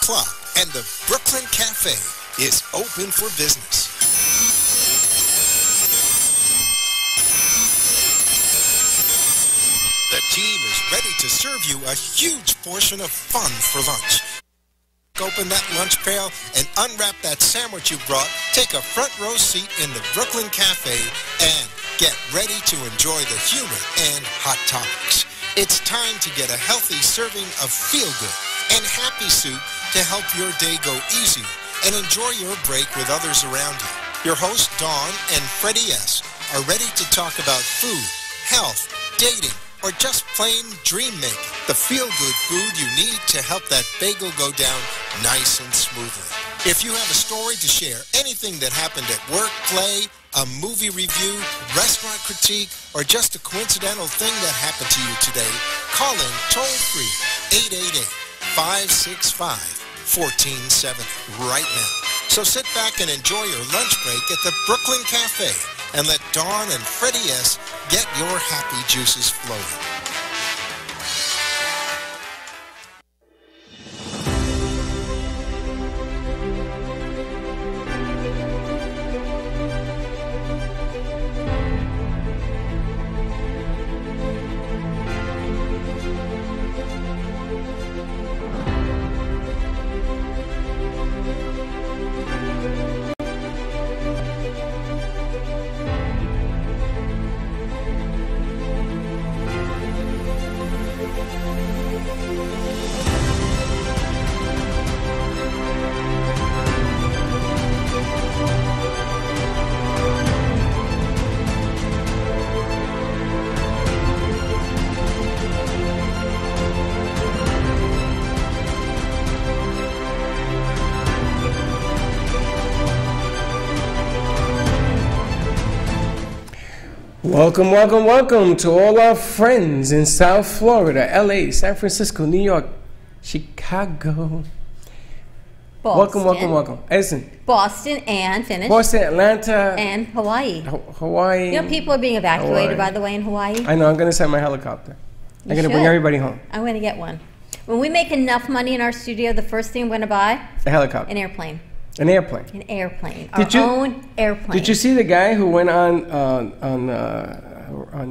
o'clock, and the Brooklyn Cafe is open for business. The team is ready to serve you a huge portion of fun for lunch. Open that lunch pail and unwrap that sandwich you brought, take a front row seat in the Brooklyn Cafe, and get ready to enjoy the humor and hot topics. It's time to get a healthy serving of feel-good and happy soup to help your day go easier and enjoy your break with others around you. Your hosts, Dawn and Freddy S., are ready to talk about food, health, dating, or just plain dream-making. The feel-good food you need to help that bagel go down nice and smoothly. If you have a story to share, anything that happened at work, play, a movie review, restaurant critique, or just a coincidental thing that happened to you today, call in toll-free 888-565-1470 right now. So sit back and enjoy your lunch break at the Brooklyn Cafe and let Dawn and Freddy S. get your happy juices flowing. Welcome, welcome, welcome to all our friends in South Florida, LA, San Francisco, New York, Chicago. Boston. Welcome, welcome, welcome. Listen. Boston and finished. Boston, Atlanta. And Hawaii. Hawaii. You know, people are being evacuated, Hawaii. by the way, in Hawaii. I know, I'm going to send my helicopter. I'm going to bring everybody home. I'm going to get one. When we make enough money in our studio, the first thing I'm going to buy? A helicopter. An airplane. An airplane. An airplane. Did Our own airplane. Did you see the guy who went on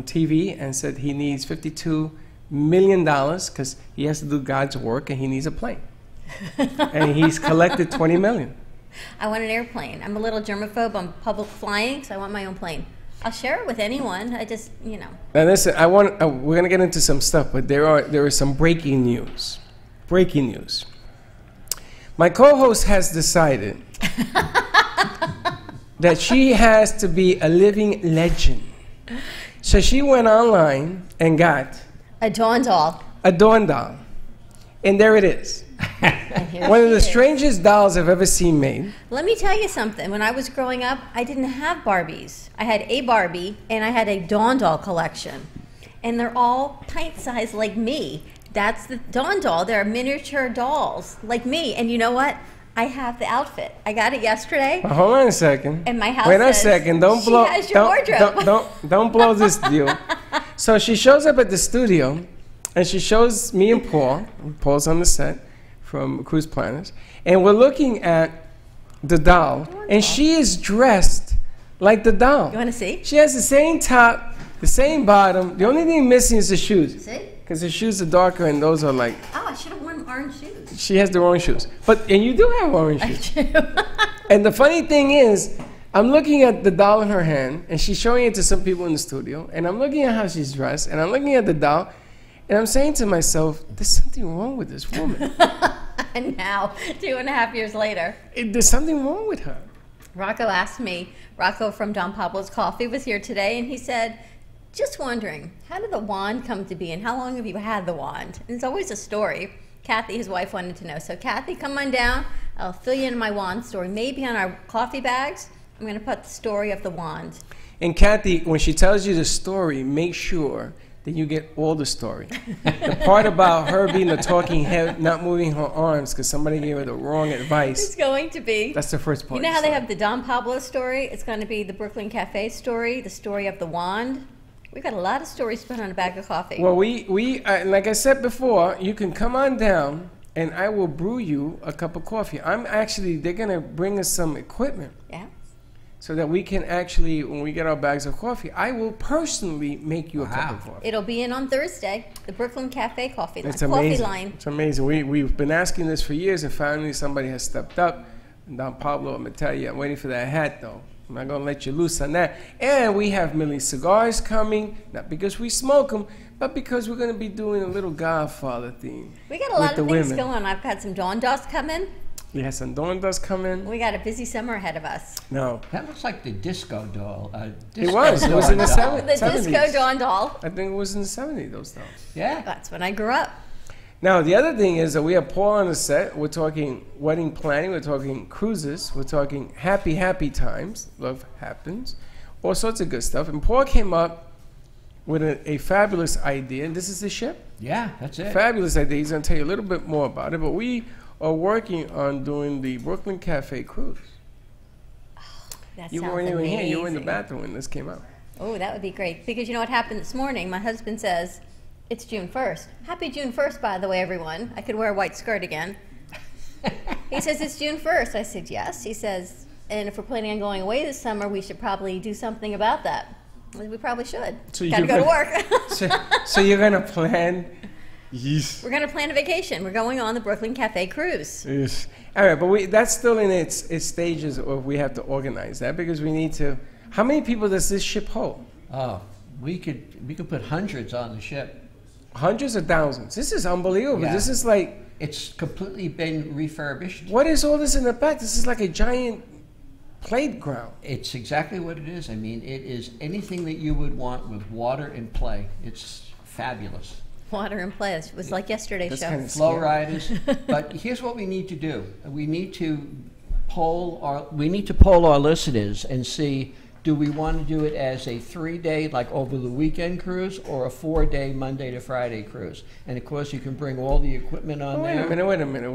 TV and said he needs $52 million because he has to do God's work and he needs a plane? And he's collected $20 million. I want an airplane. I'm a little germaphobe on public flying, so I want my own plane. I'll share it with anyone. I just, you know. Now listen, we're going to get into some stuff, but there is some breaking news. Breaking news. My co-host has decided that she has to be a living legend. So she went online and got a Dawn doll. A Dawn doll. And there it is. One of the strangest dolls I've ever seen made. Let me tell you something. When I was growing up, I didn't have Barbies. I had a Barbie and I had a Dawn doll collection. And they're all pint-sized like me. That's the Dawn doll. They're miniature dolls like me. And you know what? I have the outfit. I got it yesterday. Well, hold on a second. And my house Wait a second. Don't blow. She has your wardrobe. Don't blow this deal. So she shows up at the studio, and she shows me and Paul. Paul's on the set from Cruise Planners, and we're looking at the doll, and she is dressed like the doll. You want to see? She has the same top, the same bottom. The only thing missing is the shoes. See? Because the shoes are darker, and those are like... Oh, I should have worn orange shoes. She has the orange shoes. And you do have orange shoes. I do. And the funny thing is, I'm looking at the doll in her hand, and she's showing it to some people in the studio, and I'm looking at how she's dressed, and I'm looking at the doll, and I'm saying to myself, there's something wrong with this woman. And now, 2.5 years later. There's something wrong with her. Rocco asked me, Rocco from Don Pablo's Coffee was here today, and he said, just wondering, how did the wand come to be, and how long have you had the wand? And it's always a story. Kathy, his wife, wanted to know. So Kathy, come on down. I'll fill you in my wand story. Maybe on our coffee bags, I'm going to put the story of the wand. And Kathy, when she tells you the story, make sure that you get all the story. The part about her being a talking head, not moving her arms because somebody gave her the wrong advice. It's going to be. That's the first part. You know how they have the Don Pablo story? It's going to be the Brooklyn Cafe story, the story of the wand. We've got a lot of stories to put on a bag of coffee. Well, we like I said before, you can come on down and I will brew you a cup of coffee. They're going to bring us some equipment. Yeah. So that we can actually, when we get our bags of coffee, I will personally make you a cup of coffee. It'll be in on Thursday, the Brooklyn Cafe coffee line. It's amazing. Coffee line. It's amazing. We've been asking this for years, and finally somebody has stepped up. And Don Pablo, I'm going to tell you, I'm waiting for that hat, though. I'm not going to let you loose on that. And we have Millie cigars coming, not because we smoke them, but because we're going to be doing a little Godfather theme. We got a lot of things going on. I've got some Dawn Dust coming. We had some Dawn Dust coming. We got a busy summer ahead of us. No. That looks like the disco doll. It was in the 70s. The disco Dawn doll. I think it was in the 70s, those dolls. Yeah. That's when I grew up. Now, the other thing is that we have Paul on the set. We're talking wedding planning. We're talking cruises. We're talking happy, happy times. Love happens. All sorts of good stuff. And Paul came up with a fabulous idea. And this is the ship? Yeah, that's it. Fabulous idea. He's going to tell you a little bit more about it. But we are working on doing the Brooklyn Cafe cruise. Oh, that You sounds weren't even amazing. here. You were in the bathroom when this came out. Oh, that would be great. Because you know what happened this morning? My husband says, it's June 1st. Happy June 1st, by the way, everyone. I could wear a white skirt again. He says, it's June 1st. I said, yes. He says, and if we're planning on going away this summer, we should probably do something about that. We probably should. So Got to go to work. so you're going to plan... Yes. We're going to plan a vacation. We're going on the Brooklyn Cafe cruise. Yes. All right, but that's still in its stages of we have to organize that because we need to. How many people does this ship hold? Oh, we could put hundreds on the ship. Hundreds of thousands. This is unbelievable. Yeah. This is like. It's completely been refurbished. What is all this in the back? This is like a giant playground. It's exactly what it is. I mean, it is anything that you would want with water and play. It's fabulous. Water and play. It was like yesterday's That's show. kind of Flow scary. riders. But here's what we need to do. We need to poll our listeners and see, do we want to do it as a 3-day, like over the weekend cruise, or a 4-day Monday to Friday cruise? And of course, you can bring all the equipment on there. Wait a minute.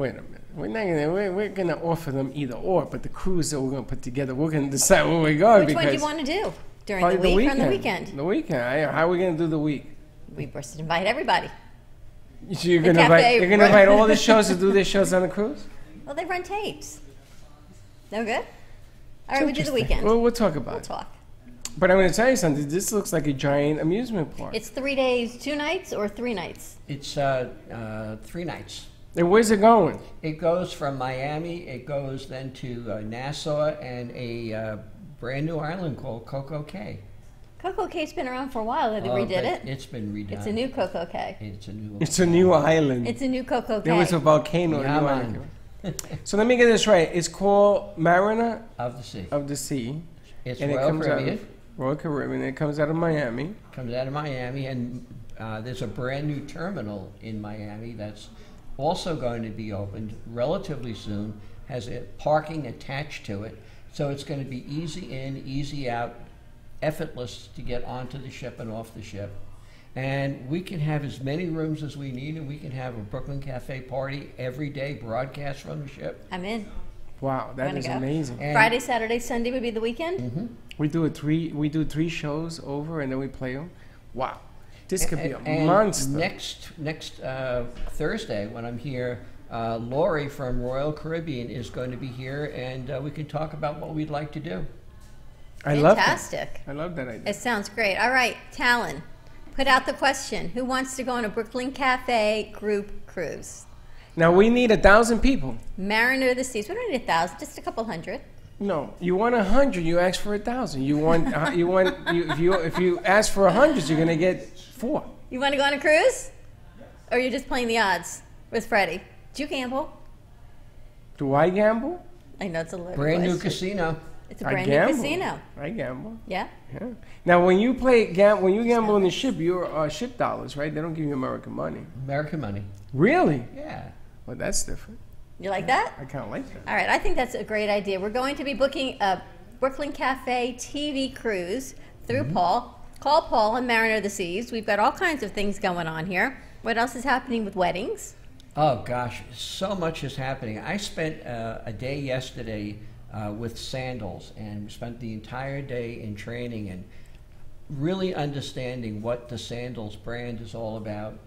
We're gonna offer them either or, but the cruise that we're gonna put together, we're gonna decide where we're going. Which one do you want to do? During Probably the week or on the weekend? The weekend. How are we gonna do the week? We must invite everybody. So you're The gonna cafe invite all the shows to do their shows on the cruise? Well, they run tapes. No good? All right, we do the weekend. Well, we'll talk about We'll it. talk. But I'm going to tell you something. This looks like a giant amusement park. It's 3 days, 2 nights, or 3 nights? It's 3 nights. And where's it going? It goes from Miami, it goes then to Nassau, and a brand new island called Coco Cay. Coco Cay's been around for a while. They redid but it. It's been redone. It's a new Coco Cay. It's a new island. It's a new Coco Cay. There was a volcano. Yeah, a new man. island. So let me get this right. It's called Mariner of the Sea. and It's it Royal comes Caribbean. Out of Royal Caribbean. It comes out of Miami. Comes out of Miami, and there's a brand new terminal in Miami that's also going to be opened relatively soon. Has parking attached to it, so it's going to be easy in, easy out, effortless to get onto the ship and off the ship. And we can have as many rooms as we need, and we can have a Brooklyn Cafe party every day, broadcast from the ship. I'm in. Wow, that is amazing. And Friday, Saturday, Sunday would be the weekend? Mm-hmm. We do 3 shows over, and then we play them. Wow. This could be a and monster. Next Thursday, when I'm here, Lori from Royal Caribbean is going to be here, and we can talk about what we'd like to do. I love Fantastic. I love that idea. It sounds great. All right, Talon, put out the question. Who wants to go on a Brooklyn Cafe group cruise? Now we need 1,000 people. Mariner of the Seas. We don't need 1,000, just a couple hundred. No, you want 100, you ask for 1,000. If you ask for 100, you're gonna get 4. You want to go on a cruise? Or you're just playing the odds with Freddy? Do you gamble? Do I gamble? I know it's a little Brand new question. casino. It's a I brand new gamble. casino. I gamble. Yeah? Yeah. Now, when you gamble on the ship, you're ship dollars, right? They don't give you American money. American money. Really? Yeah. Well, that's different. You like that? I kind of like that. All right, I think that's a great idea. We're going to be booking a Brooklyn Cafe TV cruise through Paul. Call Paul and Mariner of the Seas. We've got all kinds of things going on here. What else is happening with weddings? Oh, gosh, so much is happening. I spent a day yesterday with sandals, and we spent the entire day in training and really understanding what the Sandals brand is all about,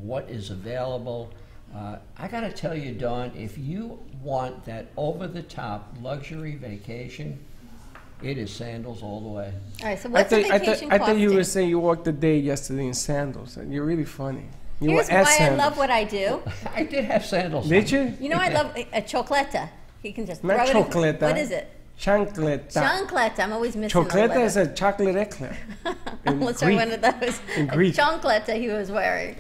what is available. I got to tell you, Dawn, if you want that over-the-top luxury vacation, it is sandals all the way. All right, so what's the vacation I thought you were costing? saying you walked the day yesterday in sandals. You're really funny. You Here's were at why I sandals. love what I do. I did have sandals. Did you? You know, I love a chocolata. You can just Not throw chocolata. it. What is it? Chancleta. Chancleta. I'm always missing the Chocolate letter. is a chocolate eclair. Let's try one of those. In A Greek. chancleta he was wearing.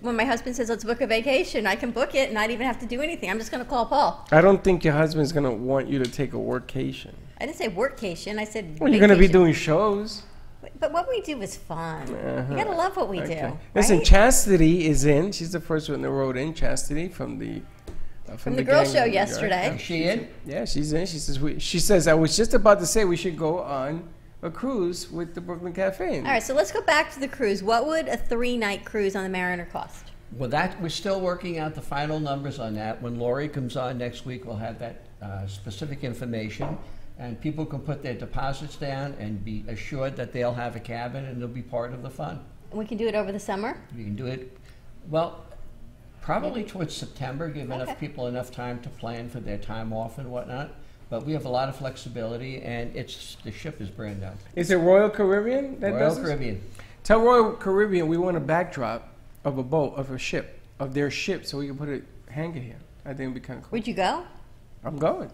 When my husband says, let's book a vacation, I can book it and not even have to do anything. I'm just going to call Paul. I don't think your husband's going to want you to take a workation. I didn't say workcation. I said Well, you're going to be vacation. doing shows. But what we do is fun. You got to love what we do. Listen, right? Chastity is in. She's the first one that wrote in. Chastity from the From the girl gang show in New York. yesterday. Is she in? Yeah, she's in. She says I was just about to say we should go on a cruise with the Brooklyn Cafe. All right, so let's go back to the cruise. What would a 3-night cruise on the Mariner cost? Well, we're still working out the final numbers on that. When Lori comes on next week, we'll have that specific information, and people can put their deposits down and be assured that they'll have a cabin and they'll be part of the fun. And we can do it over the summer? You can do it, well, probably towards September, give Okay. enough people enough time to plan for their time off and whatnot. But we have a lot of flexibility, and the ship is brand new. Is it Royal Caribbean that Royal does this? Caribbean. Tell Royal Caribbean we want a backdrop of a boat, of a ship, of their ship, so we can put a hanger here. I think it'd be kind of cool. Would you go? I'm going.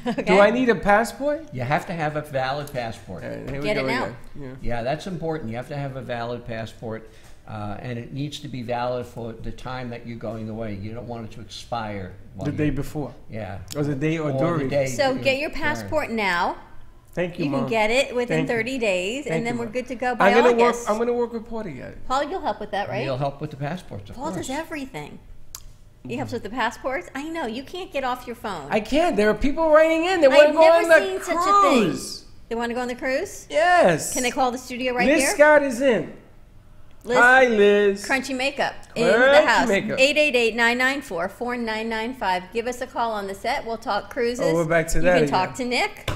Okay. Do I need a passport? You have to have a valid passport. Here we Get go it now. again. Yeah. Yeah, that's important. You have to have a valid passport, and it needs to be valid for the time that you're going away. You don't want it to expire. while The day you're- before. Yeah. Or the day or Or the during. day So you get your return. passport now. Thank you, You Mom. can get it within Thank you. 30 days, Thank and then you, we're Mom. good to go by I'm gonna August. I'm gonna work with Paul to get it. Paul, you'll help with that, right? You'll help with the passports, of Paul course. does everything. He helps with the passports. I know, you can't get off your phone. I can't. There are people writing in. They want to I've go on never the seen such a thing. cruise. They want to go on the cruise? Yes. Can they call the studio right Liz here? Scott is in. Liz, Hi, Liz. Crunchy Makeup in Crunchy the house. Makeup. 888-994-4995. Give us a call on the set. We'll talk cruises. Oh, we're back to you that can again. talk to Nick.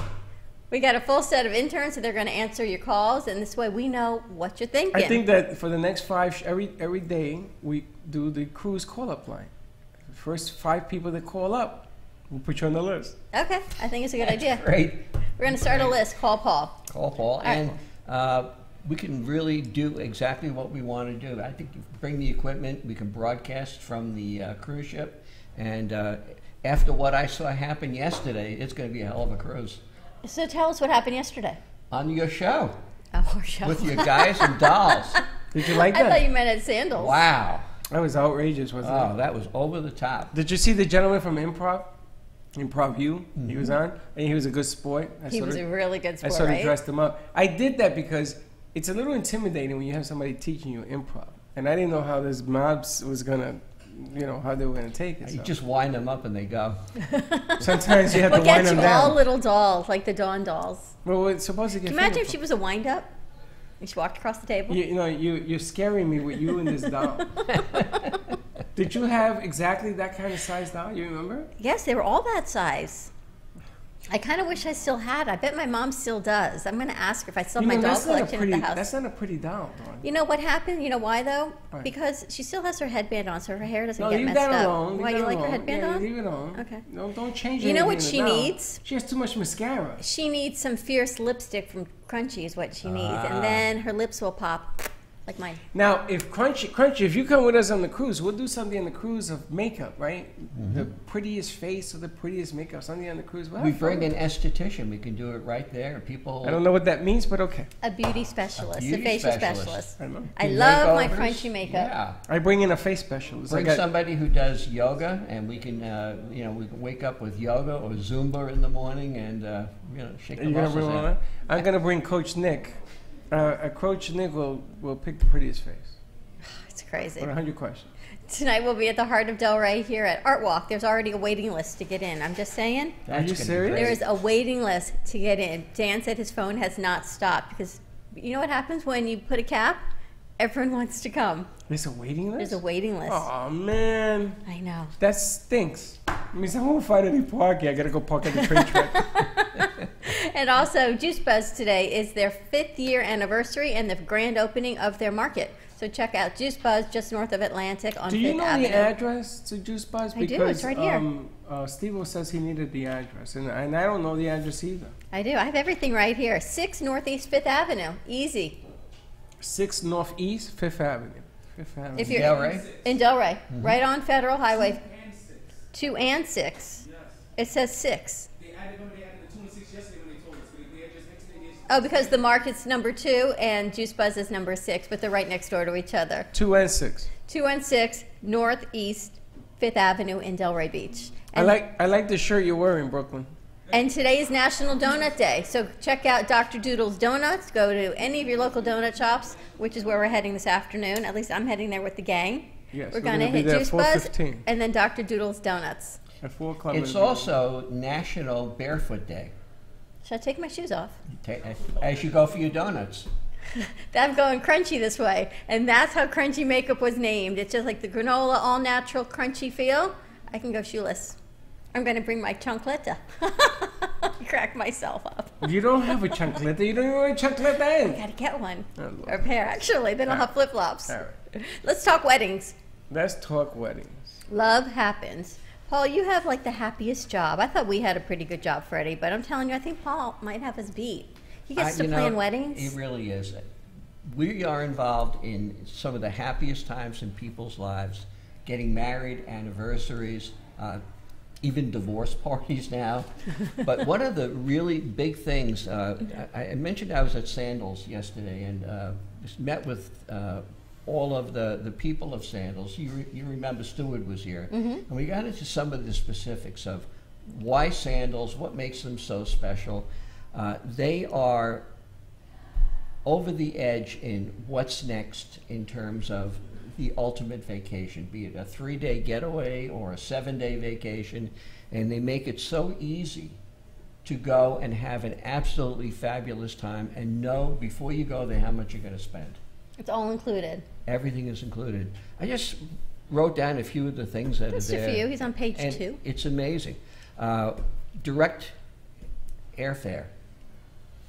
We got a full set of interns, so they're going to answer your calls, and this way we know what you're thinking. I think that for the next 5, every day, we do the cruise call-up line. The first 5 people that call up, we'll put you on the list. Okay, I think it's a good idea. Great. We're going to start a list. Call Paul. Call Paul. right. And we can really do exactly what we want to do. I think you bring the equipment. We can broadcast from the cruise ship. And after what I saw happen yesterday, it's going to be a hell of a cruise. So tell us what happened yesterday. On your show Oh, our show. with your guys and dolls. Did you like I that? thought you meant at Sandals. Wow. That was outrageous, wasn't Oh, it? that was over the top. Did you see the gentleman from Improv U? He was on, and he was a good sport. He was a really good I sport, sort of right? dressed him up. I did that because it's a little intimidating when you have somebody teaching you improv. And I didn't know how this mobs was going to, how they were going to take it. You So. just wind them up and they go. Sometimes you have We'll to wind get them you all down. little dolls, like the Dawn dolls. Well, it's supposed to get Can you imagine if fingerprints. she was a wind-up? And she walked across the table? You're scaring me with you and this doll. Did you have exactly that kind of size doll? You remember? Yes, they were all that size. I kind of wish I still had. I bet my mom still does. I'm going to ask her if I still have my doll that's not a collection pretty. at the house. That's not a pretty doll, Dawn. You know what happened? You know why, though? Why? Because she still has her headband on, so her hair doesn't No, get leave messed that up. alone. Why, Leave you that like her alone. headband Yeah, on? leave it on. Okay. No, don't change You know anything what in she the doll. needs? She has too much mascara. She needs some fierce lipstick from Crunchy is what she needs. And then her lips will pop like mine. Now, if Crunchy, if you come with us on the cruise, we'll do something on the cruise of makeup, right? The prettiest face or the prettiest makeup, something on the cruise. We'll We have bring fun. an esthetician. We can do it right there. People. I don't know what that means, but okay. A beauty specialist, a, beauty facial specialist. specialist. I don't know. I do love my makeovers. Crunchy makeup. Yeah. I bring in a face specialist. Bring I got- somebody who does yoga, and we can, we can wake up with yoga or Zumba in the morning, and shake the You're gonna muscles bring one? out. I'm gonna bring Coach Nick. Coach Nick will pick the prettiest face. It's crazy. With 100 questions. Tonight we'll be at the Heart of Delray here at Art Walk. There's already a waiting list to get in. I'm just saying. Are you That's gonna be serious? great. There is a waiting list to get in. Dan said his phone has not stopped because you know what happens when you put a cap? Everyone wants to come. There's a waiting list? There's a waiting list. Oh, man. I know. That stinks. It means I won't find any parking. I gotta go park at the train track. And also, Juice Buzz today is their 5th year anniversary and the grand opening of their market. So check out Juice Buzz just north of Atlantic on Do you Fifth know Avenue. the address to Juice Buzz? I do, it's right here. Steve says he needed the address, and I don't know the address either. I do. I have everything right here. 6 Northeast Fifth Avenue. Easy. 6 Northeast Fifth Avenue. Fifth Avenue. If you're Delray? in Delray, right on Federal Highway. 2 and 6. Yes. It says 6. They added the 2 and 6 yesterday when they told us. They had just mixed it. Oh, because the market's number 2 and Juice Buzz is number 6, but they're right next door to each other. 2 and 6. 2 and 6 Northeast Fifth Avenue in Delray Beach. I like the shirt you're wearing, Brooklyn. And today is National Donut Day, so check out Dr. Doodle's Donuts. Go to any of your local donut shops, which is where we're heading this afternoon. At least I'm heading there with the gang. Yes, we're we're going to gonna be hit there Juice at Buzz 4:15. and then Dr. Doodle's Donuts. At 4 o'clock. It's also National Barefoot Day. Should I take my shoes off? As you go for your donuts. I'm going crunchy this way, and that's how crunchy makeup was named. It's just like the granola all-natural crunchy feel. I can go shoeless. I'm going to bring my chancleta. Crack myself up. You don't have a chancleta. You don't even wear a chancleta I in. got to get one. Oh, Lord. Or a pair, actually. They don't have flip-flops. All right. Let's talk weddings. Let's talk weddings. Love happens. Paul, you have like the happiest job. I thought we had a pretty good job, Freddie, but I'm telling you, I think Paul might have his beat. He gets to plan weddings. It really is. We are involved in some of the happiest times in people's lives, getting married, anniversaries, even divorce parties now. But one of the really big things, I mentioned I was at Sandals yesterday and just met with all of the people of Sandals. You remember Stewart was here. And we got into some of the specifics of why Sandals, what makes them so special. They are over the edge in what's next in terms of the ultimate vacation, be it a 3-day getaway or a 7-day vacation, and they make it so easy to go and have an absolutely fabulous time and know before you go there how much you're going to spend. It's all included. Everything is included. I just wrote down a few of the things that Just are there. a few. He's on page and 2. It's amazing. Direct airfare,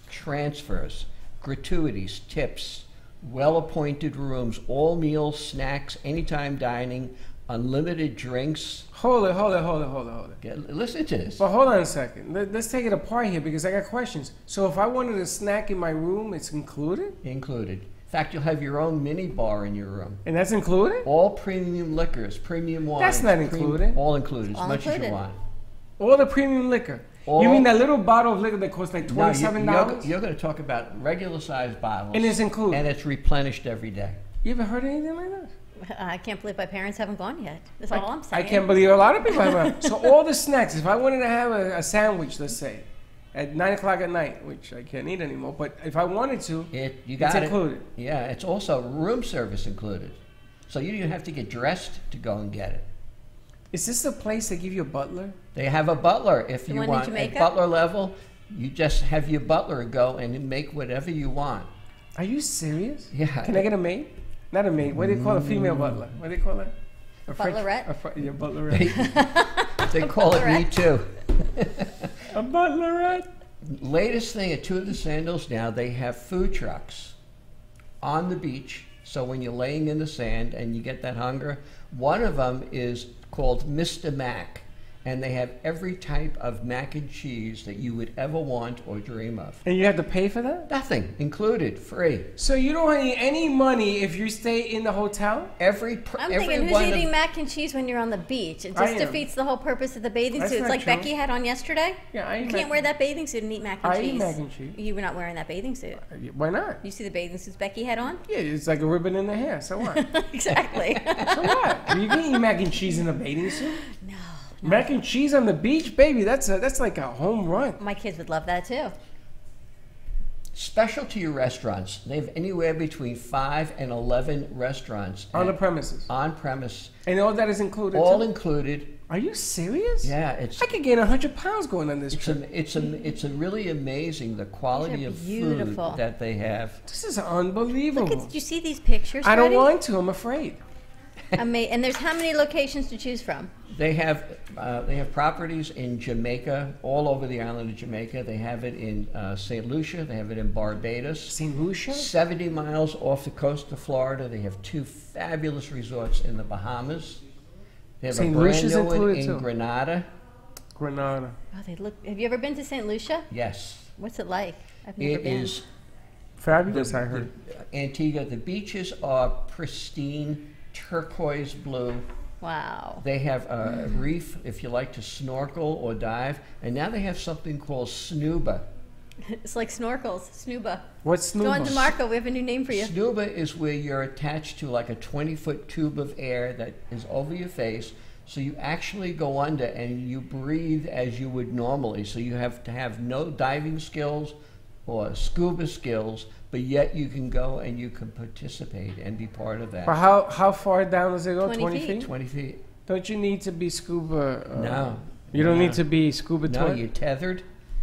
transfers, gratuities, tips, well-appointed rooms, all meals, snacks, anytime dining, unlimited drinks. Hold it. Listen to this. But hold on a second. Let's take it apart here because I got questions. So if I wanted a snack in my room, it's included? Included. In fact, you'll have your own mini bar in your room. And that's included? All premium liquors, premium wine. That's not included. All included, as All much as included. you want. All the premium liquor. You mean that little bottle of liquor that costs like $27? No, you're going to talk about regular-sized bottles. And it's included. And it's replenished every day. You ever heard anything like that? I can't believe my parents haven't gone yet. That's all I'm saying. I can't believe a lot of people have. So all the snacks, if I wanted to have a sandwich, let's say, at 9 o'clock at night, which I can't eat anymore, but if I wanted to, it's included. Yeah, it's also room service included. So you don't have to get dressed to go and get it. Is this the place that give you a butler? They have a butler if The you one in want. Jamaica? At butler level, you just have your butler go and make whatever you want. Are you serious? Yeah. Can I get a maid? Not a maid. What do they call a female butler? What do they call it? A Butlerette? Yeah, butlerette. They call it me too. A butlerette. Latest thing at 2 of the Sandals now, they have food trucks on the beach. So when you're laying in the sand and you get that hunger, one of them is called Mr. Mac. And they have every type of mac and cheese that you would ever want or dream of. And you have to pay for that? Nothing included, free. So you don't need any money if you stay in the hotel? I'm thinking, who's eating mac and cheese when you're on the beach? It just defeats the whole purpose of the bathing That's suit. It's not like true. Becky had on yesterday. Yeah, You can't wear that bathing suit and eat mac and cheese. I eat mac and cheese. You were not wearing that bathing suit. Why not? You see the bathing suits Becky had on? Yeah, it's like a ribbon in the hair. So what? Exactly. So what? You can eat mac and cheese in a bathing suit? No. Mac and cheese on the beach, baby. That's like a home run. My kids would love that too. Specialty restaurants. They have anywhere between 5 and 11 restaurants. On the premises. On premise. And all that is included. All too? included. Are you serious? Yeah, it's I could gain 100 pounds going on this trip. it's a really amazing the quality of food beautiful. that they have. This is unbelievable. Look, did you see these pictures? I don't Freddie? want to. I'm afraid. And there's how many locations to choose from? They have properties in Jamaica, all over the island of Jamaica. They have it in St. Lucia. They have it in Barbados. St. Lucia? 70 miles off the coast of Florida. They have 2 fabulous resorts in the Bahamas. They have St. a brand Lucia's new one included, in too. Grenada. Grenada. Oh, they look. Have you ever been to St. Lucia? Yes. What's it like? I've never It been. is Fabulous, I heard. Antigua. The beaches are pristine, turquoise blue. Wow. They have a reef if you like to snorkel or dive. And now they have something called snuba. It's like snorkels, snuba. What's Go on Snuba? to Marco. We have a new name for you. Snuba is where you're attached to like a 20-foot tube of air that is over your face. So you actually go under and you breathe as you would normally. So you have to have no diving skills or scuba skills, but yet you can go and you can participate and be part of that. But how far down does it go? 20 20 feet. feet? 20 feet. Don't you need to be scuba? No. You don't No. need to be scuba No, toilet? you're tethered.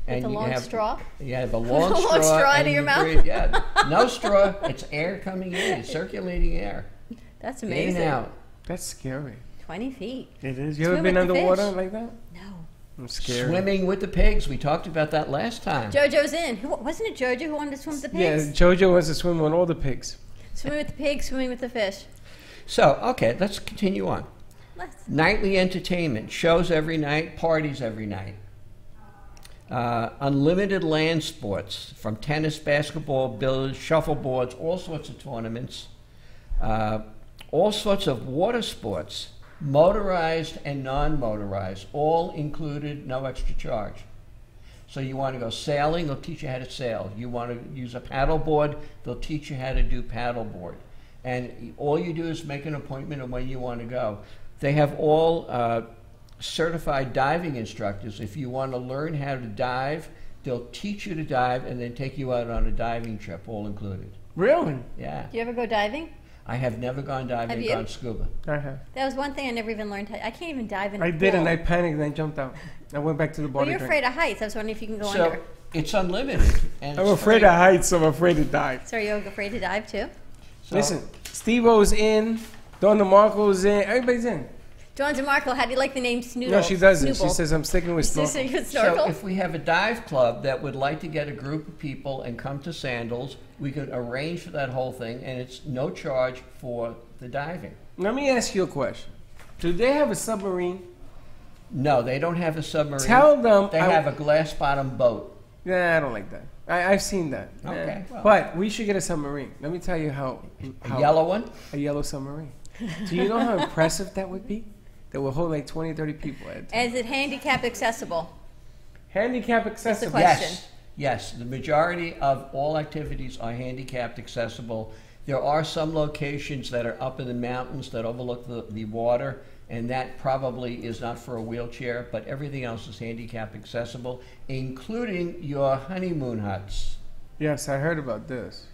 With And a you long have, straw? You have a long Long straw. straw and into your you mouth? breathe- Yeah, no straw. It's air coming in. It's circulating air. That's In amazing. and out. That's scary. 20 feet. It is. You ever Swim been with the underwater fish. like that? No. I'm scared. Swimming with the pigs. We talked about that last time. JoJo's in. Wasn't it JoJo who wanted to swim with the Yeah, pigs? JoJo wants to swim with all the pigs. Swimming with the pigs, swimming with the fish. So, okay, let's continue on. Let's. Nightly entertainment, shows every night, parties every night. Unlimited land sports, from tennis, basketball, billiards, shuffleboards, all sorts of tournaments. All sorts of water sports, motorized and non-motorized, all included, no extra charge. So you want to go sailing, they'll teach you how to sail. You want to use a paddleboard, they'll teach you how to do paddleboard. And all you do is make an appointment of when you want to go. They have all certified diving instructors. If you want to learn how to dive, they'll teach you to dive and then take you out on a diving trip, all included. Really? Yeah. Do you ever go diving? I have never gone diving Have and you? gone scuba. I have. That was one thing I never even learned. I can't even dive in a I pool. did, and I panicked, and I jumped out. I went back to the bar Well, to you're drink. afraid of heights. I was wondering if you can go So under. it's unlimited. And I'm it's afraid free. of heights, so I'm afraid to dive. So are you afraid to dive too? So- Listen, Steve-O's in, Don DeMarco's in, everybody's in. John DeMarco, how do you like the name Snoodle? No, she doesn't. She Snooble. says, I'm sticking with Is this snorkel. a good snorkel? So if we have a dive club that would like to get a group of people and come to Sandals, we could arrange for that whole thing, and it's no charge for the diving. Let me ask you a question. Do they have a submarine? No, they don't have a submarine. Tell them They have a glass-bottom boat. Nah, I don't like that. I've seen that. Okay, Nah. well. But we should get a submarine. Let me tell you how. A yellow one? A yellow submarine. Do you know how impressive that would be? That would hold like 20, 30 people at a time. Is it handicap accessible? Handicap accessible. question. Yes, yes. The majority of all activities are handicapped accessible. There are some locations that are up in the mountains that overlook the water, and that probably is not for a wheelchair, but everything else is handicap accessible, including your honeymoon huts. Yes, I heard about this.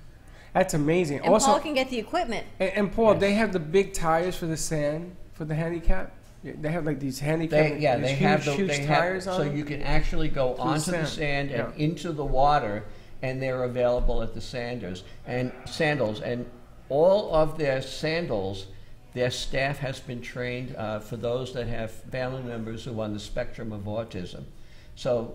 That's amazing. And Also, Paul can get the equipment. and Paul, Yes. they have the big tires for the sand for the handicap. Yeah, they have like these handicap. They these have huge tires on so them. you can actually go the onto the sand. sand and Yeah. into the water, and they're available at the sandals. And all of their sandals, their staff has been trained for those that have family members who are on the spectrum of autism. So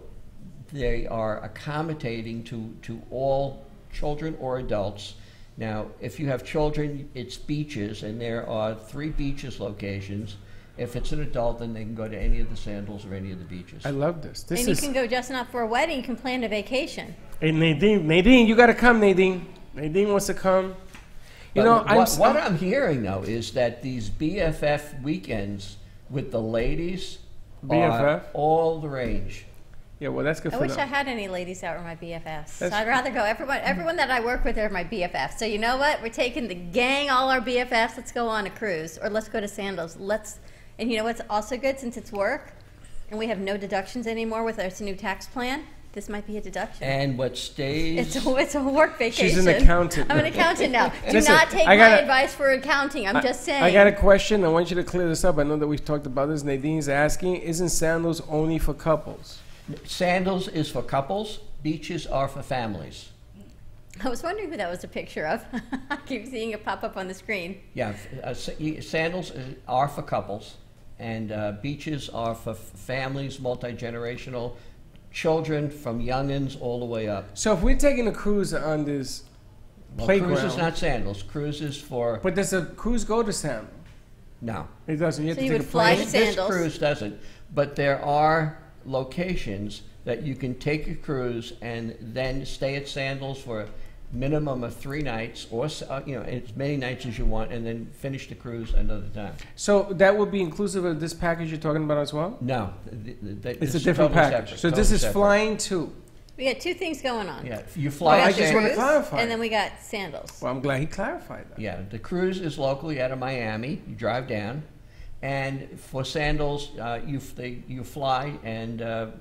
they are accommodating to all children or adults. Now, if you have children, it's beaches, and there are 3 beaches locations. If it's an adult, then they can go to any of the sandals or any of the beaches. I love this. This And you is. can go just not for a wedding. You can plan a vacation. Hey, Nadine, you got to come, Nadine. Nadine wants to come. You know, What I'm hearing, though, is that these BFF weekends with the ladies BFF? are all the range. Yeah, well, that's good I for wish them. I had any ladies that were my BFFs. So That's- I'd rather go. Everyone that I work with are my BFFs. So you know what? We're taking the gang, all our BFFs. Let's go on a cruise, or let's go to Sandals. And you know what's also good, since it's work, and we have no deductions anymore with our new tax plan. This might be a deduction. And what stays... It's a work vacation. She's an accountant. I'm an accountant now. Do Listen, not take I my gotta- advice for accounting. I'm just saying. I got a question. I want you to clear this up. I know that we've talked about this. Nadine's asking, isn't sandals only for couples? Sandals is for couples. Beaches are for families. I was wondering who that was a picture of. I keep seeing it pop up on the screen. Yeah, sandals are for couples, and beaches are for families, multi-generational, children from youngins all the way up. So if we're taking a cruise on this playground, cruise is not sandals. Cruise is for... But does a cruise go to sandals? No. It doesn't. You have So to you take would a fly plane. to This sandals. cruise doesn't, but there are locations that you can take a cruise and then stay at Sandals for a minimum of 3 nights, or as many nights as you want, and then finish the cruise another time. So that would be inclusive of this package you're talking about as well? No, It's a different package. So this is flying too. We got 2 things going on. Yeah, you Oh, fly. I at just want to Cruise, clarify. And then we got sandals. Well, I'm glad he clarified that. Yeah, the cruise is locally out of Miami. You drive down, and for Sandals, you fly, and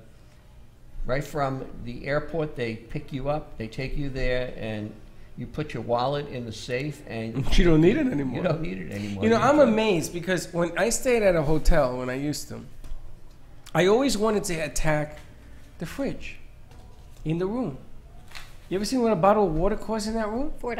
right from the airport they pick you up. They take you there, and you put your wallet in the safe, and You don't need it anymore. you don't need it anymore. You know, I'm can- amazed because when I stayed at a hotel when I used to, I always wanted to attack the fridge in the room. You ever seen what a bottle of water costs in that room? $4,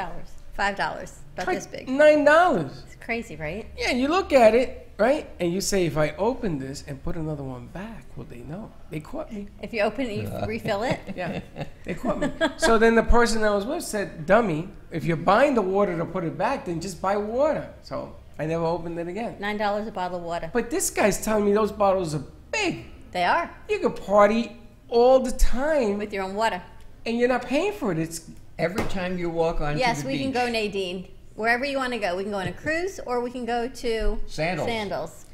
$5, about this big. $9. It's crazy, right? Yeah, you look at it, right? And you say, if I open this and put another one back, will they know? They caught me. If you open it, you refill it. Yeah, they caught me. So then the person I was with said, dummy, if you're buying the water to put it back, then just buy water. So I never opened it again. $9 a bottle of water. But this guy's telling me those bottles are big. They are, You could party all the time with your own water. and you're not paying for it. It's Every time you walk onto Yes, the we can beach, go, Nadine. Wherever you want to go. We can go on a cruise or we can go to Sandals.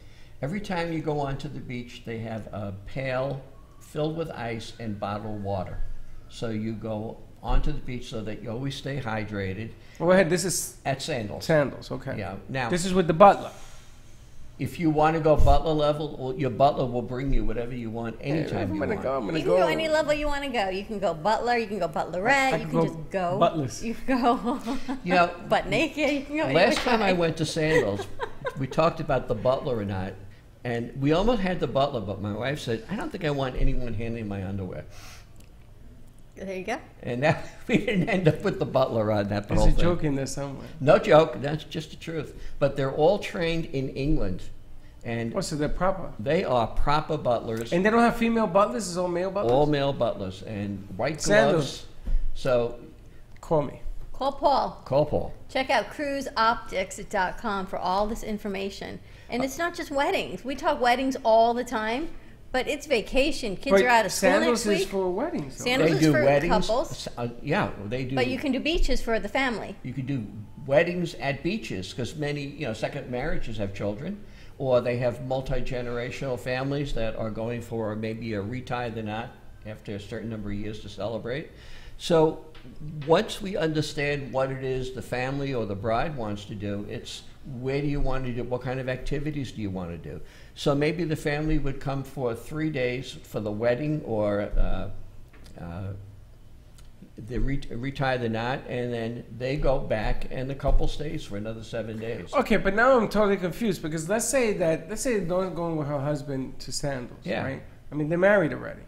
Every time you go onto the beach, they have a pail filled with ice and bottled water. So you go onto the beach so that you always stay hydrated well, go ahead. This is at Sandals. sandals. Okay. Yeah. Now, This is with the butler. if you want to go butler level, well, your butler will bring you whatever you want anytime I'm you gonna want. go. I'm gonna You can go any level you want to go. You can go butler, you can go butlerette, I you can can go just go. buttless. You can go You know, butt naked. You can go any last which time I way. went to Sandals, we talked about the butler or not, and we almost had the butler, but my wife said, I don't think I want anyone handling my underwear. There you go. And that, we didn't end up with the butler on that There's whole a thing. joke in there somewhere. No joke, that's just the truth. But they're all trained in England, and Oh, so they're proper. they are proper butlers, And they don't have female butlers. It's all male butlers. all male butlers, and white Sandals. gloves. So, Call me. Call Paul. call Paul. Check out cruiseoptics.com for all this information. And it's not just weddings. We talk weddings all the time, but it's vacation. Kids But are out of school sandals next is week. for weddings. though. Sandals They is do for weddings. couples. Yeah, they do. But you can do beaches for the family. You could do weddings at beaches because many, second marriages have children, or they have multi-generational families that are going for maybe a retie the knot after a certain number of years to celebrate. So once we understand what it is the family or the bride wants to do, it's where do you want to do, what kind of activities do you want to do? So maybe the family would come for 3 days for the wedding, or they retie the knot, and then they go back, and the couple stays for another 7 days. Okay, but now I'm totally confused because let's say Dawn's going with her husband to sandals, Yeah. right? I mean, they're married already.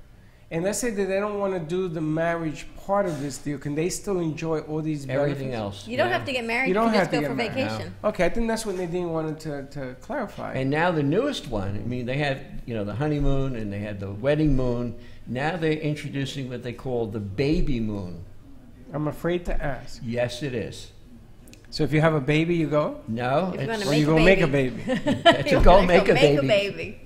And let's say that they don't want to do the marriage part of this deal. Can they still enjoy all these Everything benefits? else. You don't yeah. have to get married. You You, don't can have just to go get for married, vacation. Okay, I think that's what Nadine wanted to clarify. And now the newest one, I mean, they had, the honeymoon and they had the wedding moon. Now they're introducing what they call the baby moon. I'm afraid to ask. Yes, it is. So if you have a baby, you go? No, If you're it's gonna Or you go make a baby? to You go wanna make a baby. baby.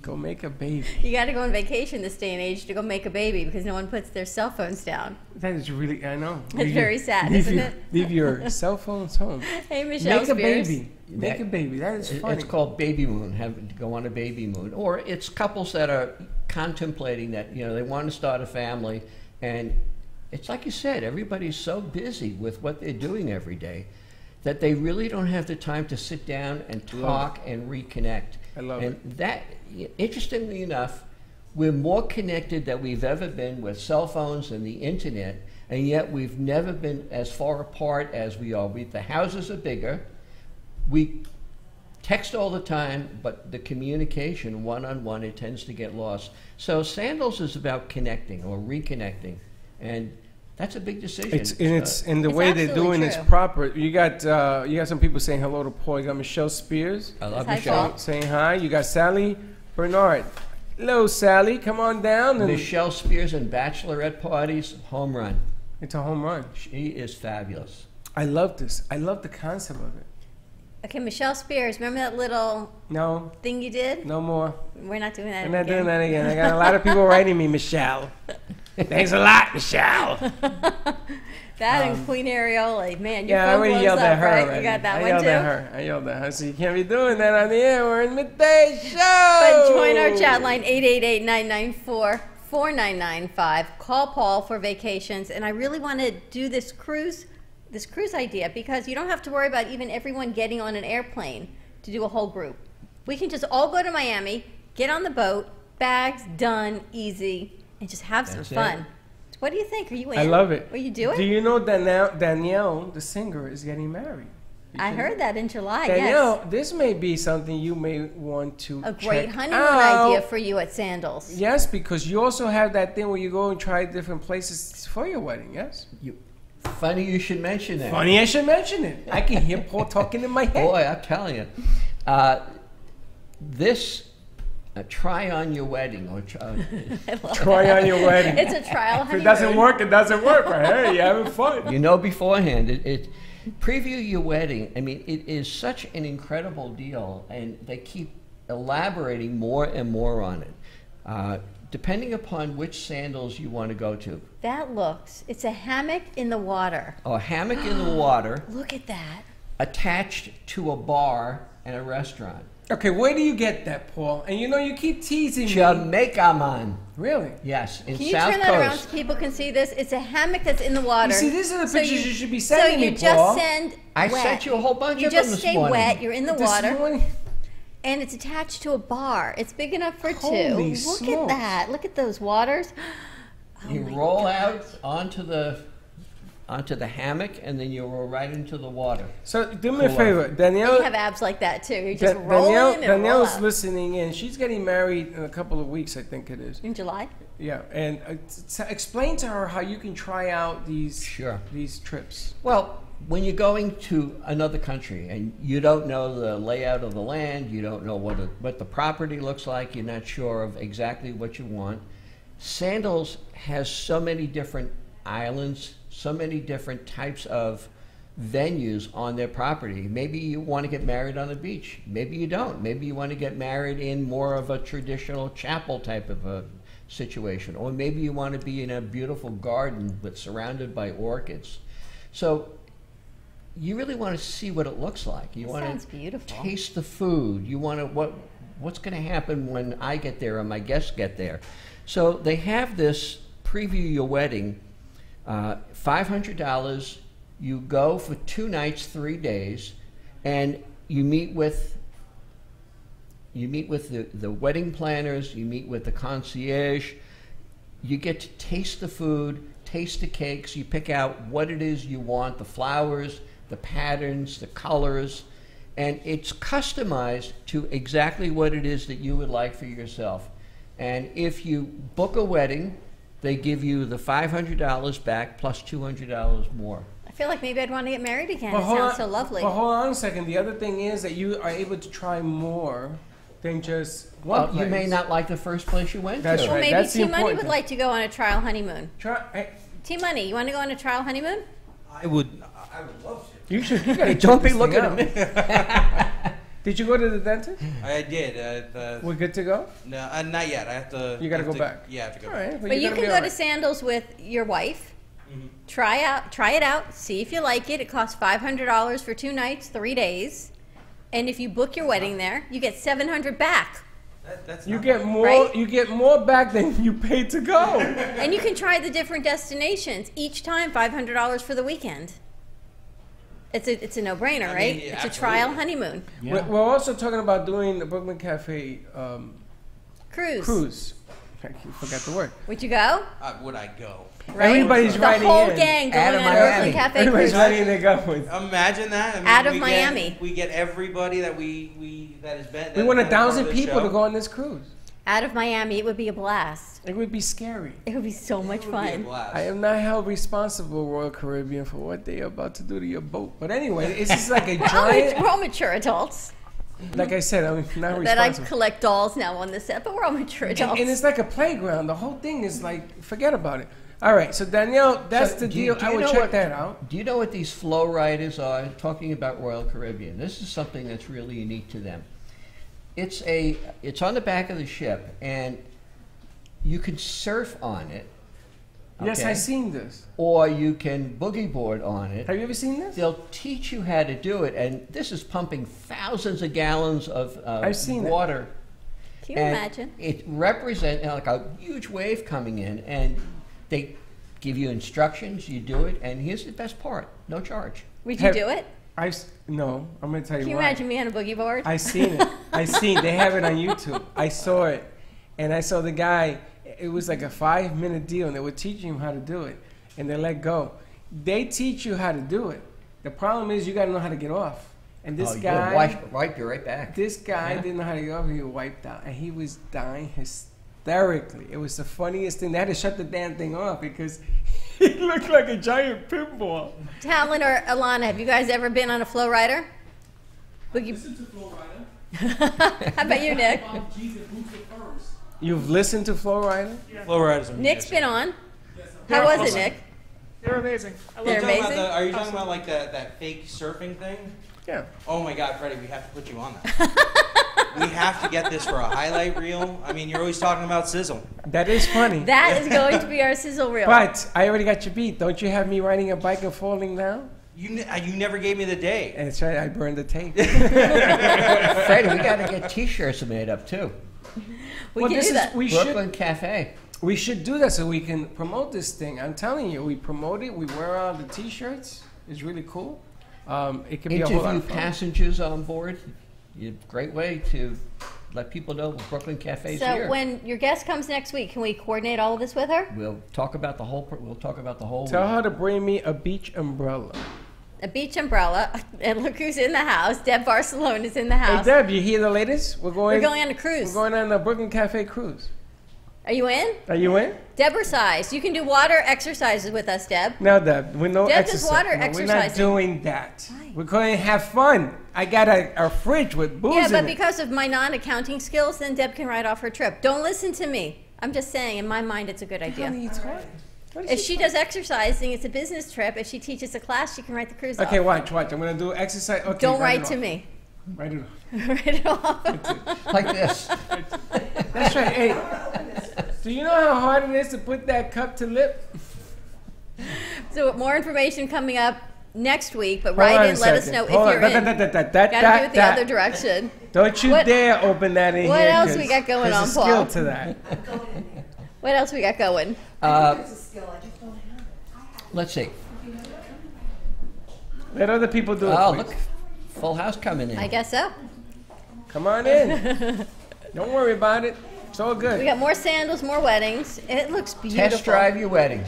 Go make a baby. You got to go on vacation this day and age to go make a baby because no one puts their cell phones down. That is really, I know. It's very sad, leave isn't your, it? Leave your cell phones home. Hey, Michelle Make a Spears. baby. Make a baby. That is funny. It's called baby moon, have to go on a baby moon. Or it's couples that are contemplating that, they want to start a family. And it's like you said, everybody's so busy with what they're doing every day that they really don't have the time to sit down and talk and reconnect. I love and that, interestingly enough, we're more connected than we've ever been with cell phones and the internet, and yet we've never been as far apart as we are. The houses are bigger. We text all the time, but the communication one-on-one, it tends to get lost. So Sandals is about connecting or reconnecting, and That's a big decision. It's in the It's way they're absolutely doing it's true. proper. You got some people saying hello to Paul. You got Michelle Spears I love Hi, Michelle. Paul. saying hi. You got Sally Bernard. Hello, Sally. Come on down. And Michelle Spears and bachelorette parties, home run. it's a home run. She is fabulous. I love this. I love the concept of it. Okay, Michelle Spears, remember that little No, thing you did? no more. We're not doing that I'm not again. doing that again. I got a lot of people writing me, Michelle. Thanks a lot, Michelle. That and Queen Areola, man, your Yeah, I phone already blows yelled up, at her right? already. You got that I one yelled too? at her. I yelled at her. So you can't be doing that on the air. We're in midday show. But join our chat line, 888-994-4995. Call Paul for vacations. And I really want to do this cruise idea because you don't have to worry about even everyone getting on an airplane to do a whole group. We can just all go to Miami, get on the boat, bags done, easy, and just have some That's fun. it. What do you think? Are you in? I love it. Will you do it? Do you know Danielle, the singer, is getting married? I heard that in July, Danielle, yes. this may be something you may want to A great check honeymoon out. idea for you at Sandals. Yes, because you also have that thing where you go and try different places for your wedding, yes? Funny you should mention that. Funny I should mention it. I can hear Paul talking in my head. Boy, I'm telling you. This try on your wedding or Try on your wedding. It's a trial If honeymoon. it doesn't work, it doesn't work. But hey, you're having fun. you know beforehand. It preview your wedding. I mean, it is such an incredible deal, and they keep elaborating more and more on it, depending upon which Sandals you want to go to. That looks, it's a hammock in the water. A hammock in the water Look at that. attached to a bar and a restaurant. Okay, where do you get that, Paul? And you know, you keep teasing me. Jamaica, man. Really? Yes, in Can you South turn that around Coast. so people can see this? It's a hammock that's in the water. You see, these are the So pictures you should be sending me, So you Paul. just send I wet. sent you a whole bunch You of them just this stay morning. wet, you're in the This water, morning- and it's attached to a bar. It's big enough for Holy two. Look smokes. at that. Look at those waters. Oh You my roll gosh. out onto the hammock, and then you roll right into the water. So do me a Cool. favor, You Danielle. have abs like that too. You just roll Danielle, in and roll Danielle's out. listening in. She's getting married in a couple of weeks, I think it is. In July? Yeah, and explain to her how you can try out these Sure. these trips. Well, when you're going to another country and you don't know the layout of the land, you don't know what the property looks like, you're not sure of exactly what you want, Sandals has so many different islands, so many different types of venues on their property. Maybe you want to get married on the beach. Maybe you don't. Maybe you want to get married in more of a traditional chapel type of a situation. Or maybe you want to be in a beautiful garden but surrounded by orchids. So you really want to see what it looks like. You That want sounds to beautiful. taste the food. You want to what's going to happen when I get there or my guests get there. So they have this preview your wedding, $500. You go for 2 nights, 3 days, and you meet with the wedding planners. You meet with the concierge. You get to taste the food, taste the cakes. You pick out what it is you want, the flowers, the patterns, the colors, and it's customized to exactly what it is that you would like for yourself. And if you book a wedding, they give you the $500 back plus $200 more. I feel like maybe I'd want to get married again. But It hold sounds on- so lovely. But hold on a second. The other thing is that you are able to try more than just one Well, you may place. not like the first place you went That's to. Well, right. maybe That's the T Money would important like to go on a trial honeymoon. Try. T Money, you want to go on a trial honeymoon? I would love to. You should. You gotta Don't check be this looking thing at out. Did you go to the dentist? I did. We're good to go. No, not yet. I have to. You gotta I have go to- back. Yeah, I have to go All back. right, But you you're can gonna go be to Sandals with your wife. Try it out. See if you like it. It costs $500 for 2 nights, 3 days. And if you book your wedding there, you get $700 back. That's You not get bad. more. Right? You get more back than you paid to go. And you can try the different destinations. Each time, $500 for the weekend. It's a no-brainer, I mean, right? yeah, It's a trial absolutely. honeymoon. We're also talking about doing the Brooklyn Cafe Cruise. cruise. I forgot the word. Would you go? Would I go? Right? Everybody's the writing whole in. gang going Out on of a Miami. Brooklyn Cafe Everybody's cruise. ready to go. Imagine that. I mean, Out of we Miami. we get everybody that that has been. We want that is part 1,000 of the people show. to go on this cruise. out of Miami, it would be a blast. It would be scary. It would be so much It would be a fun. blast. I am not held responsible, Royal Caribbean, for what they are about to do to your boat. But anyway, it's just like a giant. We're all mature adults. Like I said, I'm not That I responsible. collect dolls now on the set, but we're all mature adults. And it's like a playground. The whole thing is like, forget about it. All right, so Danielle, that's So the do you- deal. do I you will know check what- that out. Do you know what these flow riders are? Talking about Royal Caribbean, this is something that's really unique to them. It's on the back of the ship, and you can surf on it. Yes, okay? I've seen this. Or you can boogie board on it. Have you ever seen this? They'll teach you how to do it, and this is pumping thousands of gallons of I've seen it. water. Can you And imagine? It represents like a huge wave coming in, and they give you instructions. You do it, and here's the best part: no charge. Would you Have- do it? No, I'm going to tell you Can you why. imagine me on a boogie board? I seen it. They have it on YouTube. I saw it, and I saw the guy. It was like a 5-minute deal, and they were teaching him how to do it, and they let go. They teach you how to do it. The problem is you got to know how to get off. And this you'll guy, wipe you right back. this guy Yeah. didn't know how to get off. He was wiped out, and he was dying hysterically. It was the funniest thing. They had to shut the damn thing off because he looked like a giant pinball. Talon or Alana, have you guys ever been on a flow rider? Boogie. Listen to Flow Rider. How about you, Nick? Bob G's and Boots of Furs. You've listened to Flow Rider? Flow riders are Nick's been on. Yes, How was it, awesome. Nick? They're amazing. I They're love Talking about amazing? are you talking about like that fake surfing thing? Yeah. Oh my God, Freddie, we have to put you on that. We have to get this for a highlight reel. I mean, you're always talking about sizzle. That is funny. That is going to be our sizzle reel. But I already got your beat. Don't you have me riding a bike and falling down? You never gave me the day. That's right. I burned the tape. Freddie, we got to get T-shirts made up too. We can do that. Brooklyn Cafe. We should do that so we can promote this thing. I'm telling you, we promote it. We wear all the T-shirts. It's really cool. It could be a whole lot Interview of fun. passengers on board. Great way to let people know Brooklyn Cafe's So here. when your guest comes next week, can we coordinate all of this with her? We'll talk about the whole. Tell her to bring me a beach umbrella. A beach umbrella. And look who's in the house. Deb Barcelona is in the Hey, house. Deb, you hear the latest? We're We're going going on a cruise. We're going on the Brooklyn Cafe cruise. Are you in? Are you in? Deborah-sized. You can do water exercises with us, Deb. No, Deb. We're no Deb does exercise. water No, we're not exercising. doing that. Why? We're going to have fun. I got a fridge with booze Yeah, in but it. because of my non-accounting skills, then Deb can write off her trip. Don't listen to me. I'm just saying, in my mind, it's a good How idea. are you talking? What is If she does exercising, it's a business trip. If she teaches a class, she can write the cruise Okay, off. watch. I'm going to do exercise. Okay, Don't write it to off. me. Write it off. Write it off. like this. That's right. Hey, do you know how hard it is to put that cup to lip? So more information coming up next week, but Hold on write a in, let us second. know if Hold on. you're in. That. Gotta do it the other direction. Don't you What- dare open that in what here. else we got going there's on, a skill Paul? to that. What else we got going? Let's see. Let other people do it. Oh, please. look, full house coming in. I guess so. Come on in. Don't worry about it. It's all We good. got more sandals, more weddings. It looks beautiful. Test drive your wedding.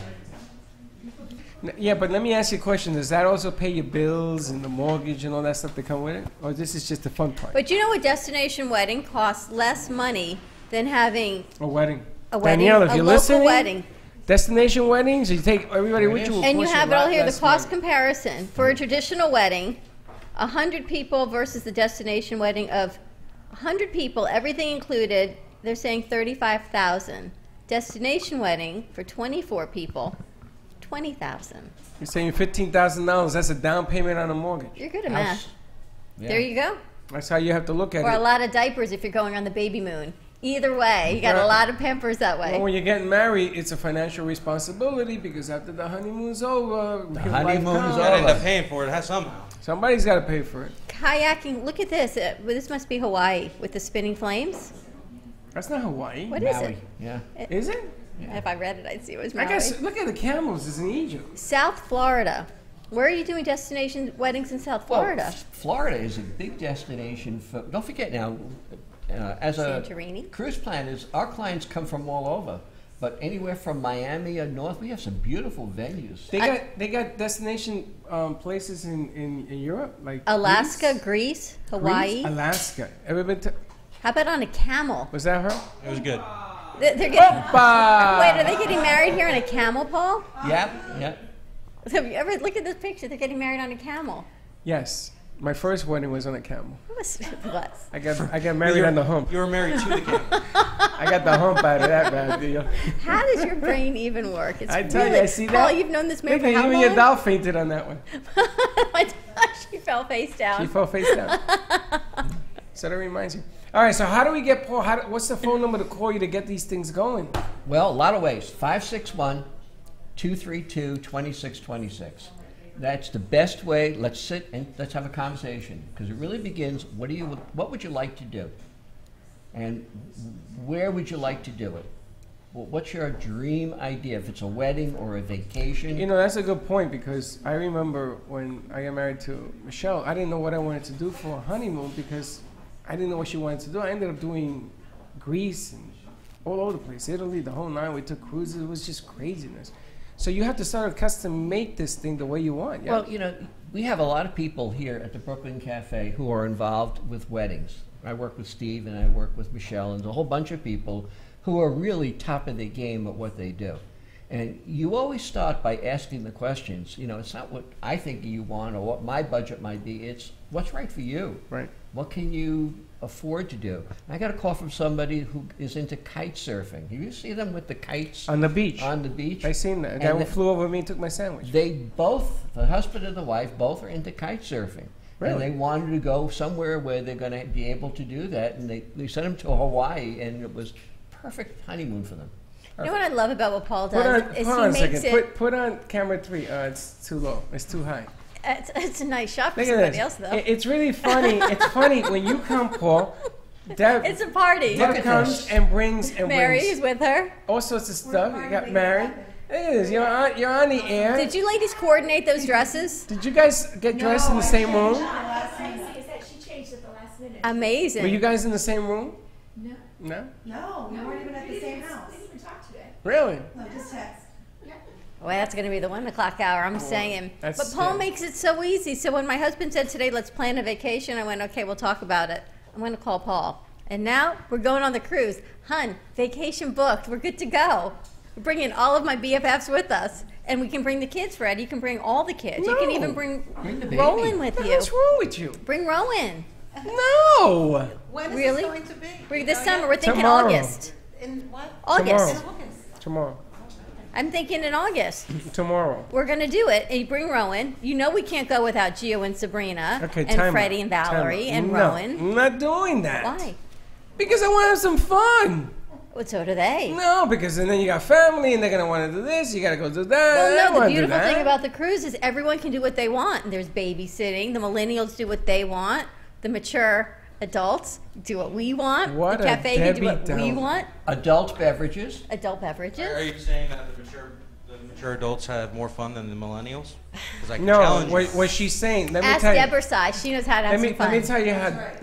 Yeah, but let me ask you a question. Does that also pay your bills and the mortgage and all that stuff that come with it? Or this is just the fun part? But you know, a destination wedding costs less money than having A wedding. a wedding, Danielle, if a you're local listening, wedding. Destination weddings, you take everybody There with it you. is. of And you course, have a it all lot here, the less cost money. comparison. For a traditional wedding, 100 people versus the destination wedding of 100 people, everything included, they're saying $35,000. Destination wedding for 24 people, $20,000. You're saying $15,000. That's a down payment on a mortgage. You're good at House. math. Yeah. There you go. That's how you have to look at Or a it. lot of diapers if you're going on the baby moon. Either way, you got a Right. lot of Pampers that way. Well, when you're getting married, it's a financial responsibility because after the honeymoon's over, the honeymoon's You gotta end over. up paying for it somehow. Somebody's got to pay for it. Kayaking, look at this. This must be Hawaii with the spinning flames. That's not Hawaii. What is Maui. it? Yeah. Is it? If I read it, I'd see it was I Maui. guess, look at the camels. It's in Egypt. South Florida. Where are you doing destination weddings in South Florida? Well, Florida is a big destination for. Don't forget now, as a Santorini. cruise planners, our clients come from all over. But anywhere from Miami or north, we have some beautiful venues. They got destination places in Europe like Alaska, Greece, Greece, Hawaii. Alaska. Ever been to? How about on a camel? Was that her? It was good. They're getting, Opa! wait, are they getting married here on a camel, Paul? Yep. Have you ever look at this picture? They're getting married on a camel. Yes. My first wedding was on a camel. What was? I got married on the hump. You were married to the camel. I got the hump out of that bad deal. How does your brain even work? It's I tell really, you, I see Paul, that. you've known this man Look for at how even long? your doll fainted on that one. My gosh, she fell face down. She fell face down. So that reminds you. All right, so how do we get Paul? What's the phone number to call you to get these things going? Well, a lot of ways. 561-232-2626. That's the best way. Let's sit and let's have a conversation, because it really begins, what would you like to do? And where would you like to do it? Well, what's your dream idea? If it's a wedding or a vacation? You know, that's a good point, because I remember when I got married to Michelle, I didn't know what I wanted to do for a honeymoon because I didn't know what she wanted to do. I ended up doing Greece and all over the place, Italy, the whole nine. We took cruises. It was just craziness. So you have to sort of custom make this thing the way you want. Yeah? Well, you know, we have a lot of people here at the Brooklyn Cafe who are involved with weddings. I work with Steve and I work with Michelle and a whole bunch of people who are really top of their game at what they do. And you always start by asking the questions. You know, it's not what I think you want or what my budget might be. It's what's right for you. Right. What can you afford to do? I got a call from somebody who is into kite surfing. You see them with the kites On the beach. on the beach? I seen that. A And guy the- flew over me and took my sandwich. They both, the husband and the wife, both are into kite surfing. Really? And they wanted to go somewhere where they're going to be able to do that. And they sent them to Hawaii, and it was perfect honeymoon for them. You know what I love about what Paul Put does on, is hold he on a makes second. it. Put on camera 3. It's too low. It's too high. It's a nice shot for Look at somebody this. else, though. It's really funny. It's funny when you come, Paul. Deb, It's a party. Deb comes and brings Mary is with her. all sorts of stuff. You got married. Look at this. You're on the air. Did you ladies coordinate those dresses? Did you guys get dressed in the same room? She changed at the last minute. Amazing. Were you guys in the same room? No. No? No, we weren't even at the same house. We didn't even talk today. Really? No, just text. Well, that's going to be the 1 o'clock hour, I'm saying. that's- But Paul yeah. makes it so easy. So when my husband said today, let's plan a vacation, I went, okay, we'll talk about it. I'm going to call Paul. And now we're going on the cruise. Hun, vacation booked. We're good to go. We're bringing all of my BFFs with us. And we can bring the kids, Fred. You can bring all the kids. You can No. even bring Bring the baby. Rowan with you. What's wrong with you? Bring Rowan. No! When is Really? this going to be? We're this summer. We're thinking Tomorrow. August. In what? August. Tomorrow. Tomorrow. I'm thinking in August. Tomorrow. We're going to do it. And you bring Rowan. You know we can't go without Gio and Sabrina. Okay, and time Freddie out. and Valerie Time out. and No, Rowan. I'm not doing that. Why? Because I want to have some fun. Well, so do they. No, because then you got family and they're going to want to do this. You got to go do that. I Well, don't no, the wanna do beautiful that. thing about the cruise is everyone can do what they want. And there's babysitting. The millennials do what they want. The mature adults do what we want. What the a cafe can do what Debbie we Downer. want. Adult beverages. Adult Are beverages. you saying that the mature adults have more fun than the millennials? 'Cause I can No, challenge you. what she's saying, let me Ask tell you. Deborah size. She knows how to have some fun. Let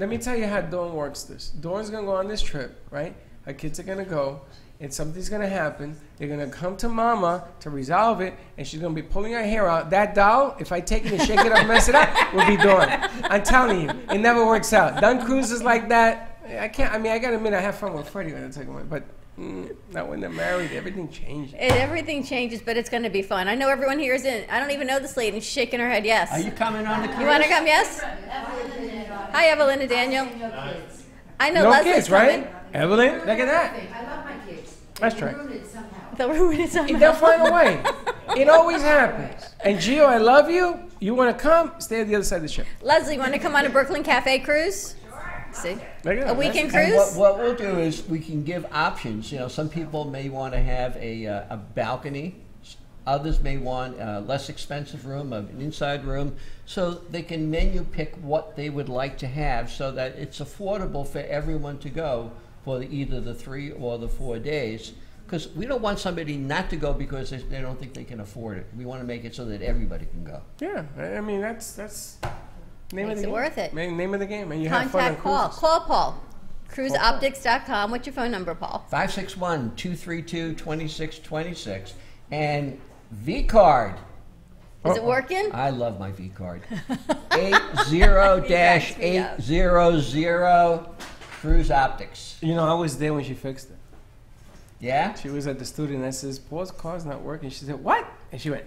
me tell you how Dawn works this. Dawn's gonna go on this trip, right? Her kids are gonna go, and something's gonna happen. They're gonna come to Mama to resolve it, and she's gonna be pulling her hair out. That doll, if I take it and shake it up, and mess it up, will be Dawn. I'm telling you, it never works out. Done cruises like that. I can't. I mean, I gotta admit, I have fun with Freddy when I take him, but not when they're married. Everything changes. Everything changes, but it's going to be fun. I know everyone here is in. I don't even know this lady. She's shaking her head yes. Are you coming on the cruise? You want to come? Yes. Hi, Evelyn and Daniel. I know No Leslie's kids, coming. right? Evelyn, look at that. I love my kids. That's right. They'll ruin it somehow. They'll find a way. It always happens. And Gio, I love you. You want to come? Stay on the other side of the ship. Leslie, you want to come on a Brooklyn Cafe cruise? See? Look at A that. weekend And cruise? what we'll do is we can give options. You know, some people may want to have a balcony. Others may want a less expensive room, an inside room, so they can menu pick what they would like to have so that it's affordable for everyone to go for either the 3 or the 4 days. Because we don't want somebody not to go because they don't think they can afford it. We want to make it so that everybody can go. Yeah, I mean, that's name Makes of the it game. worth it. Name of the game. And you have fun on Contact Paul. cruises. Call Paul. Cruiseoptics.com. What's your phone number, Paul? 561-232-2626. And V-Card. Is it working? I love my V-Card. 80-800 Cruise Optics. You know, I was there when she fixed it. Yeah? She was at the studio, and I says, Paul's car's not working. She said, what? And she went,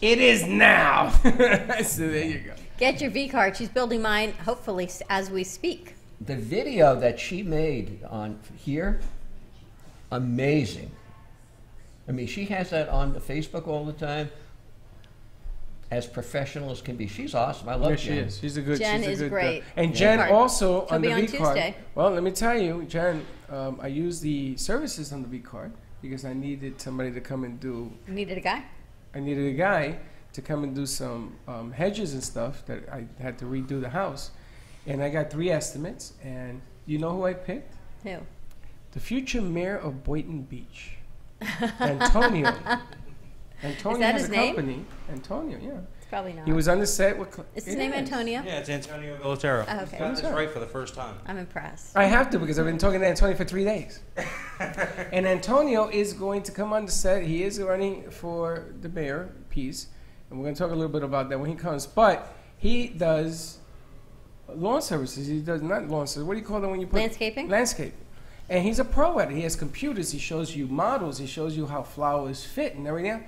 it is now. I said, there you go. Get your V card. She's building mine, hopefully, as we speak. The video that she made on here, amazing. I mean, she has that on the Facebook all the time. As professional as can be. She's awesome. I love Yes, Jen. she is. She's a good Jen she's a is good great. girl. And V Jen card. also She'll on be the on V card. Tuesday. Well, let me tell you, Jen, I used the services on the V card because I needed somebody to come and do. You needed a guy? I needed a guy to come and do some hedges and stuff that I had to redo the house. And I got 3 estimates. And you know who I picked? Who? The future mayor of Boynton Beach, Antonio. Antonio Is that has his a name? company. Antonio, yeah. It's probably not. He was on the set with. Is his name Antonio? Yeah, it's Antonio Villatero. Oh, okay. He's got this right for the first time. I'm impressed. I have to because I've been talking to Antonio for 3 days. And Antonio is going to come on the set. He is running for the mayor piece. And we're going to talk a little bit about that when he comes. But he does lawn services. He does not lawn services. What do you call it when you put? Landscaping? Landscaping. And he's a pro at it. He has computers. He shows you models. He shows you how flowers fit and everything.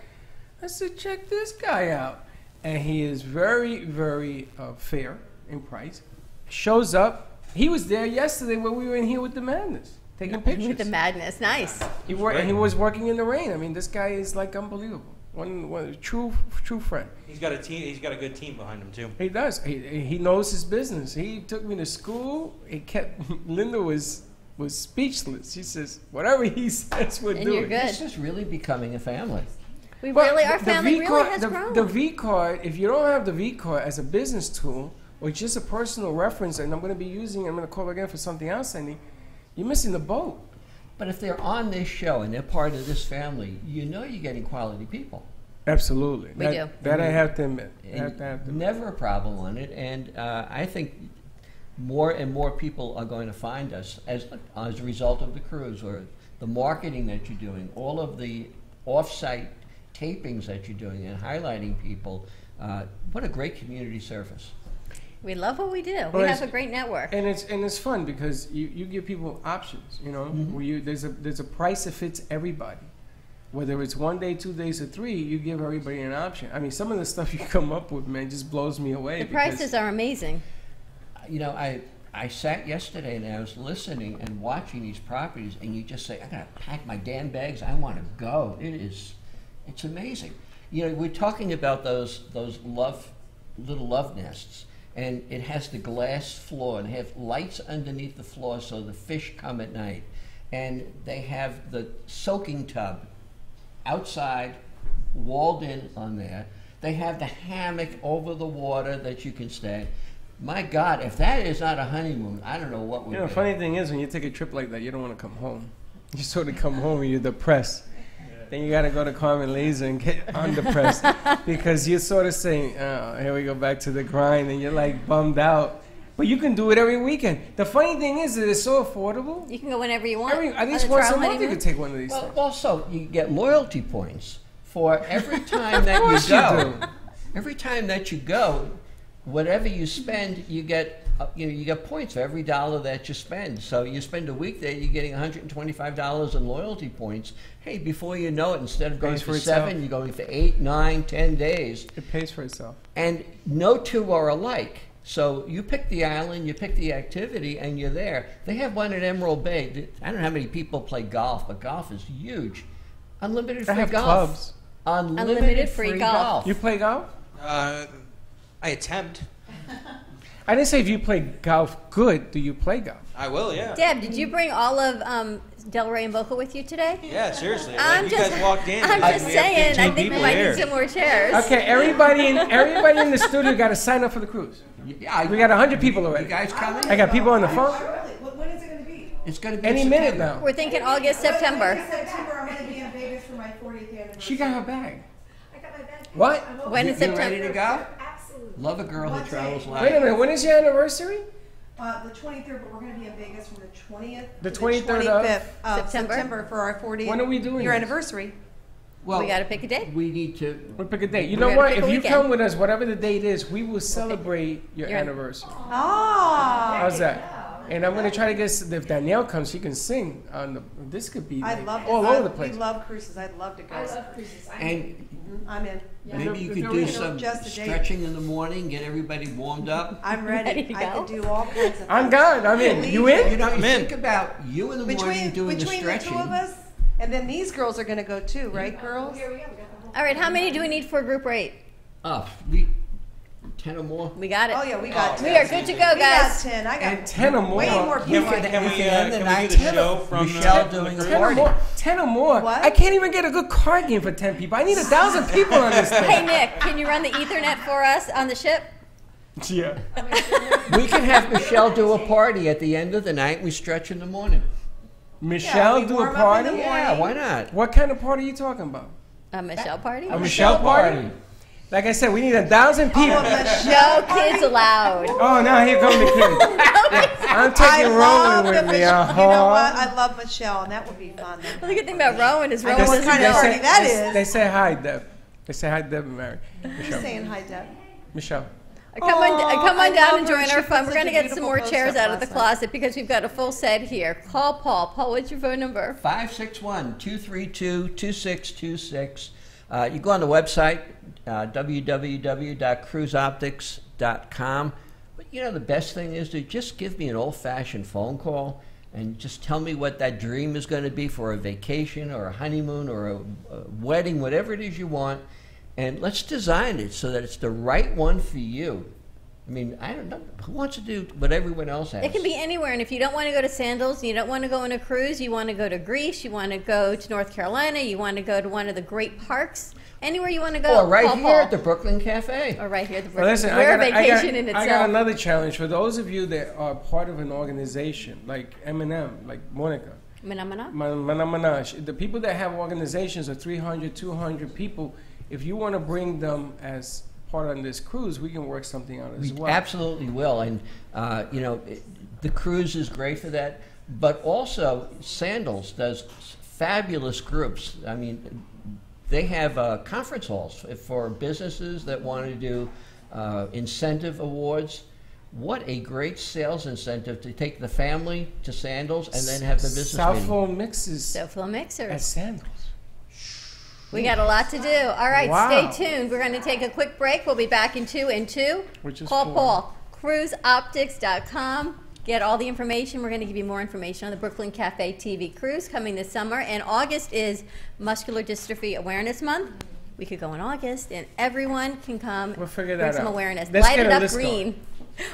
I said, check this guy out. And he is very, very fair in price. Shows up. He was there yesterday when we were in here with the madness, taking pictures. With the madness. Nice. He was working in the rain. I mean, this guy is like unbelievable. One true friend. He's got a team. He's got a good team behind him too. He does. He knows his business. He took me to school. He kept. Linda was speechless. She says, whatever he says, we're And doing. you're good. This is really becoming a family. We But really, our the family V really card- has grown. The V card, if you don't have the V card as a business tool or just a personal reference, and I'm going to be using it, I'm going to call again for something else, Sandy, you're missing the boat. But if they're on this show and they're part of this family, you know you're getting quality people. Absolutely. We do. That I have to admit. And never a problem on it. And I think more and more people are going to find us as a result of the cruise or the marketing that you're doing, all of the off-site tapings that you're doing and highlighting people. What a great community service. We love what we do. Well, We it's- have a great network. And it's fun because you give people options, you know. Where there's a price that fits everybody. Whether it's 1 day, 2 days, or 3, you give everybody an option. I mean, some of the stuff you come up with, man, just blows me away. The prices are amazing. You know, I sat yesterday and I was listening and watching these properties, and you just say, I gotta pack my damn bags. I want to go. It's amazing. You know, we're talking about those little love nests, and it has the glass floor and have lights underneath the floor so the fish come at night, and they have the soaking tub outside, walled in on there. They have the hammock over the water that you can stay. My God, if that is not a honeymoon, I don't know what would You know, be. funny thing is, when you take a trip like that, you don't want to come home. You sort of come home and you're depressed. Then you got to go to Carmen Laser and get undepressed because you're sort of saying, oh, here we go back to the grind, and you're like bummed out. But you can do it every weekend. The funny thing is that it's so affordable. You can go whenever you want. At on least the once a trial month you honeymoon. can take one of these Well, things. also, you get loyalty points for every time that course you you go. do. Every time that you go, whatever you spend, you get you get points for every dollar that you spend. So you spend a week there, you're getting $125 in loyalty points. Hey, before you know it, instead of going Pays for for 7, itself. you're going for 8, 9, 10 days. It pays for itself. And no two are alike. So you pick the island, you pick the activity, and you're there. They have one at Emerald Bay. I don't know how many people play golf, but golf is huge. Unlimited They free have golf. clubs. Unlimited free golf. You play golf? I attempt. I didn't say if you play golf good, do you play golf? I will, yeah. Deb, did you bring all of Delray and Boca with you today? Yeah, seriously. I'm Like, you just, guys walked in. I'm and just we have saying, 15 I think we people might here. need some more chairs. Okay, everybody in the studio got to sign up for the cruise. Yeah, We got 100 people You already. guys coming? I got people on the phone. When is it going to be? It's going to be Any in minute September. now. We're thinking August, September. In September, I'm going to be in Vegas for my 40th anniversary. She got her bag. I got my bag. What? I'm open. When is You September? ready to go? Absolutely. Love a girl who travels Wait a light. minute, when is your anniversary? The 23rd, but we're going to be in Vegas from the 20th The to 23rd the of 25th of September? September for our 40th When are we doing year this? anniversary. Well, We got to pick a date. we need to. We'll pick a date. You We're know gonna what? pick If a you weekend. come with us, whatever the date is, we will celebrate your Your- anniversary. Ah. How's that? And I'm gonna try to get, if Danielle comes, she can sing on the, this could be I'd like love all over the place. We love cruises. I'd love to go. I love cruises. And I'm in. maybe you If could you're do ready, some just a date. stretching in the morning, get everybody warmed up. I'm Ready ready. to I go? can do all kinds of I'm things. good. I'm in. You in? You know, I'm you in. think about you in the morning doing the Between the stretching. two of us, and then these girls are going to go too, right, girls? All right, how many do we need for group rate? We 10 or more. We got it. Oh yeah, we got 10. We are good to go, We got guys. 10. I got And 10 or more. way more Can people. we, can we, We can end the can night we do the 10 show from Michelle the doing the cruise? 10 or more. 10 or more. What? I can't even get a good card game for 10 people. I need 1,000 people on this thing. Hey, Nick, can you run the Ethernet for us on the ship? Yeah. We can have Michelle do a party at the end of the night. We stretch in the morning. Michelle we do warm a up party? in the Yeah, morning. why not? What kind of party are you talking about? A Michelle party? A Michelle party? Like I said, we need 1,000 people. Oh, Michelle No party? kids allowed. Oh, now here come the kids. I'm taking Rowan with me. You know what? I love Michelle, and that would be fun. Well, the good thing about Rowan is Rowan know what doesn't kind of know. party that is. They say hi, Deb. They say hi, Deb and Mary. Who's Michelle. saying hi, Deb? Michelle. Come on I down love and her. join She our put fun. We're such going to a get some beautiful more post chairs up out of the last night. closet because we've got a full set here. Call Paul. Paul, what's your phone number? 561-232-2626. You go on the website, www.cruiseoptics.com. But you know, the best thing is to just give me an old-fashioned phone call and just tell me what that dream is going to be for a vacation or a honeymoon or a wedding, whatever it is you want. And let's design it so that it's the right one for you. I mean, I don't know. Who wants to do what everyone else has? It can be anywhere, and if you don't want to go to Sandals, you don't want to go on a cruise, you want to go to Greece, you want to go to North Carolina, you want to go to one of the great parks, anywhere you want to go. Or right call here Paul. at the Brooklyn Cafe. Or right here at the Well, Brooklyn. listen, We're a vacation in I itself. got another challenge for those of you that are part of an organization like Eminem, like Monica. Manamana? Manaj. The people that have organizations of 300, 200 people, if you want to bring them as part of this cruise, we can work something out as We well. absolutely will, and you know, the cruise is great for that. But also, Sandals does fabulous groups. I mean, they have conference halls for businesses that want to do incentive awards. What a great sales incentive to take the family to Sandals and then have the business meeting. Southflow Mixes Soflo at Mixers. Sandals. We got a lot to do. All right, Wow. stay tuned. We're going to take a quick break. We'll be back in 2 and 2. Which is Call four. Paul. CruiseOptics.com. Get all the information. We're going to give you more information on the Brooklyn Cafe TV cruise coming this summer. And August is Muscular Dystrophy Awareness Month. We could go in August, and everyone can come. We'll figure bring that some out. awareness. Let's Light get it a up list green.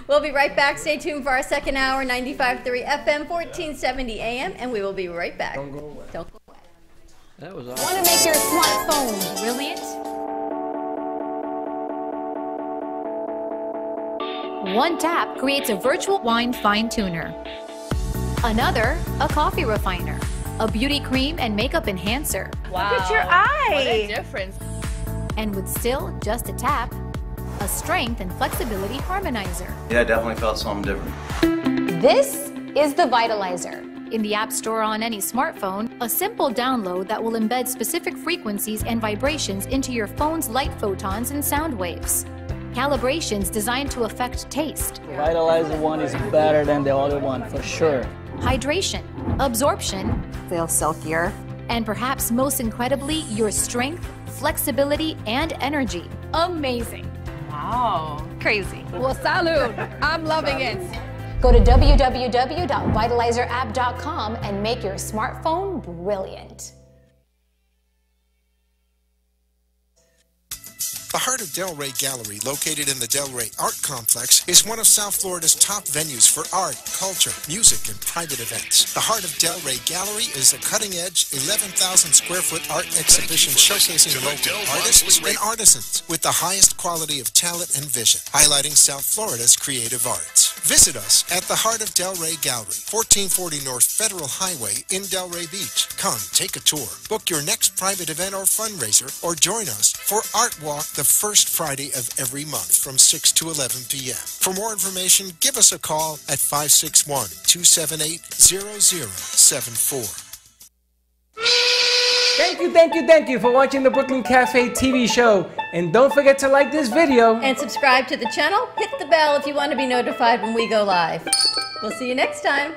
We'll be right back. Stay tuned for our second hour, 95.3 FM, 1470 AM, and we will be right back. Don't go away. Don't go away. That was awesome. Want to make your smartphone brilliant? One tap creates a virtual wine fine tuner. Another, a coffee refiner. A beauty cream and makeup enhancer. Wow. Look at your eye. What a difference. And with still just a tap, a strength and flexibility harmonizer. Yeah, I definitely felt something different. This is the Vitalizer. In the App Store on any smartphone, a simple download that will embed specific frequencies and vibrations into your phone's light photons and sound waves. Calibrations designed to affect taste, Vitalizer one is better than the other one, for sure. hydration, absorption, Feel silkier. and perhaps most incredibly, your strength, flexibility, and energy. Amazing. Wow. Crazy. Well, salud. I'm loving it. Go to www.vitalizerapp.com and make your smartphone brilliant. The Heart of Delray Gallery, located in the Delray Art Complex, is one of South Florida's top venues for art, culture, music, and private events. The Heart of Delray Gallery is a cutting-edge, 11,000-square-foot art exhibition showcasing local artists and artisans with the highest quality of talent and vision, highlighting South Florida's creative arts. Visit us at the Heart of Delray Gallery, 1440 North Federal Highway in Delray Beach. Come, take a tour, book your next private event or fundraiser, or join us for Art Walk the first Friday of every month from 6 to 11 p.m. For more information, give us a call at 561-278-0074. Thank you for watching the Brooklyn Cafe TV show. And don't forget to like this video. And subscribe to the channel. Hit the bell if you want to be notified when we go live. We'll see you next time.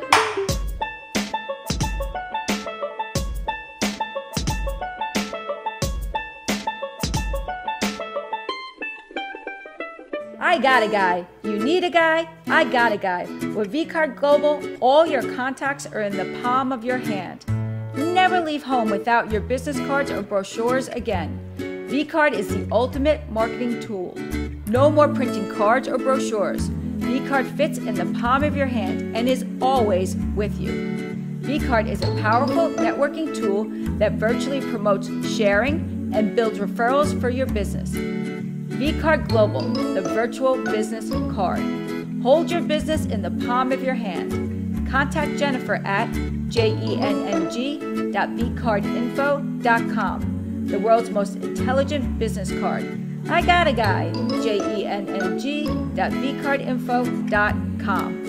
I got a guy. You need a guy? I got a guy. With vCard Global, all your contacts are in the palm of your hand. Never leave home without your business cards or brochures again. vCard is the ultimate marketing tool. No more printing cards or brochures. vCard fits in the palm of your hand and is always with you. vCard is a powerful networking tool that virtually promotes sharing and builds referrals for your business. vCard Global, the virtual business card. Hold your business in the palm of your hand. Contact Jennifer at jenng.vcardinfo.com, the world's most intelligent business card. I got a guy, jenng.vcardinfo.com.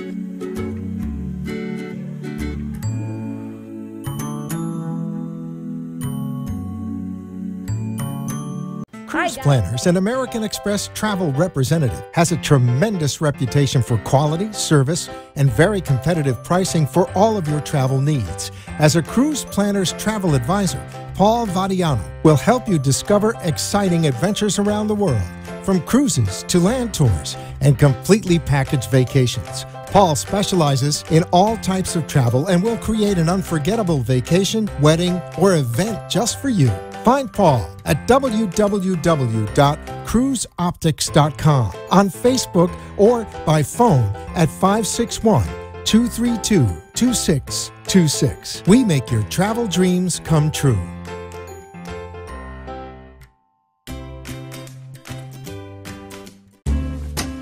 Cruise Planners, an American Express travel representative, has a tremendous reputation for quality, service, and very competitive pricing for all of your travel needs. As a Cruise Planners travel advisor, Paul Vadiano will help you discover exciting adventures around the world, from cruises to land tours and completely packaged vacations. Paul specializes in all types of travel and will create an unforgettable vacation, wedding, or event just for you. Find Paul at www.cruiseoptics.com, on Facebook, or by phone at 561-232-2626. We make your travel dreams come true.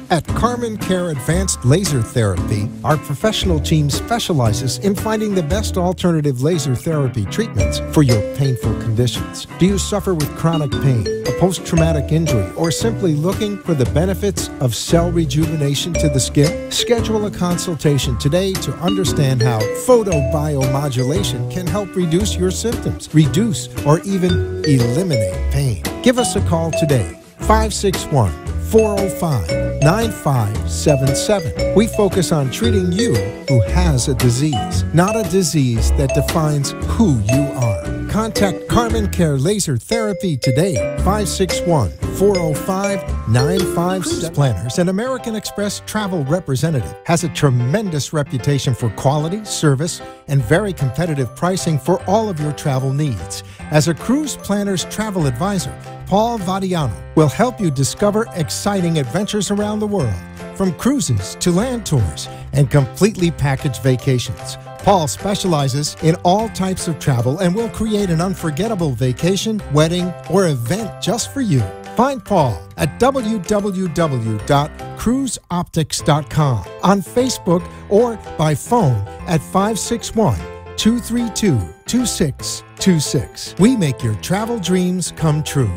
At Carmen Care Advanced Laser Therapy, our professional team specializes in finding the best alternative laser therapy treatments for your painful conditions. Do you suffer with chronic pain, a post-traumatic injury, or simply looking for the benefits of cell rejuvenation to the skin? Schedule a consultation today to understand how photobiomodulation can help reduce your symptoms, reduce or even eliminate pain. Give us a call today, 561-405-9577. We focus on treating you who has a disease, not a disease that defines who you are. Contact Carmen Care Laser Therapy today, 561-405-9577. Cruise Planners, an American Express travel representative, has a tremendous reputation for quality, service, and very competitive pricing for all of your travel needs. As a Cruise Planners travel advisor, Paul Vadiano will help you discover exciting adventures around the world, from cruises to land tours and completely packaged vacations. Paul specializes in all types of travel and will create an unforgettable vacation, wedding, or event just for you. Find Paul at www.cruiseoptics.com, on Facebook, or by phone at 561-232-2626. We make your travel dreams come true.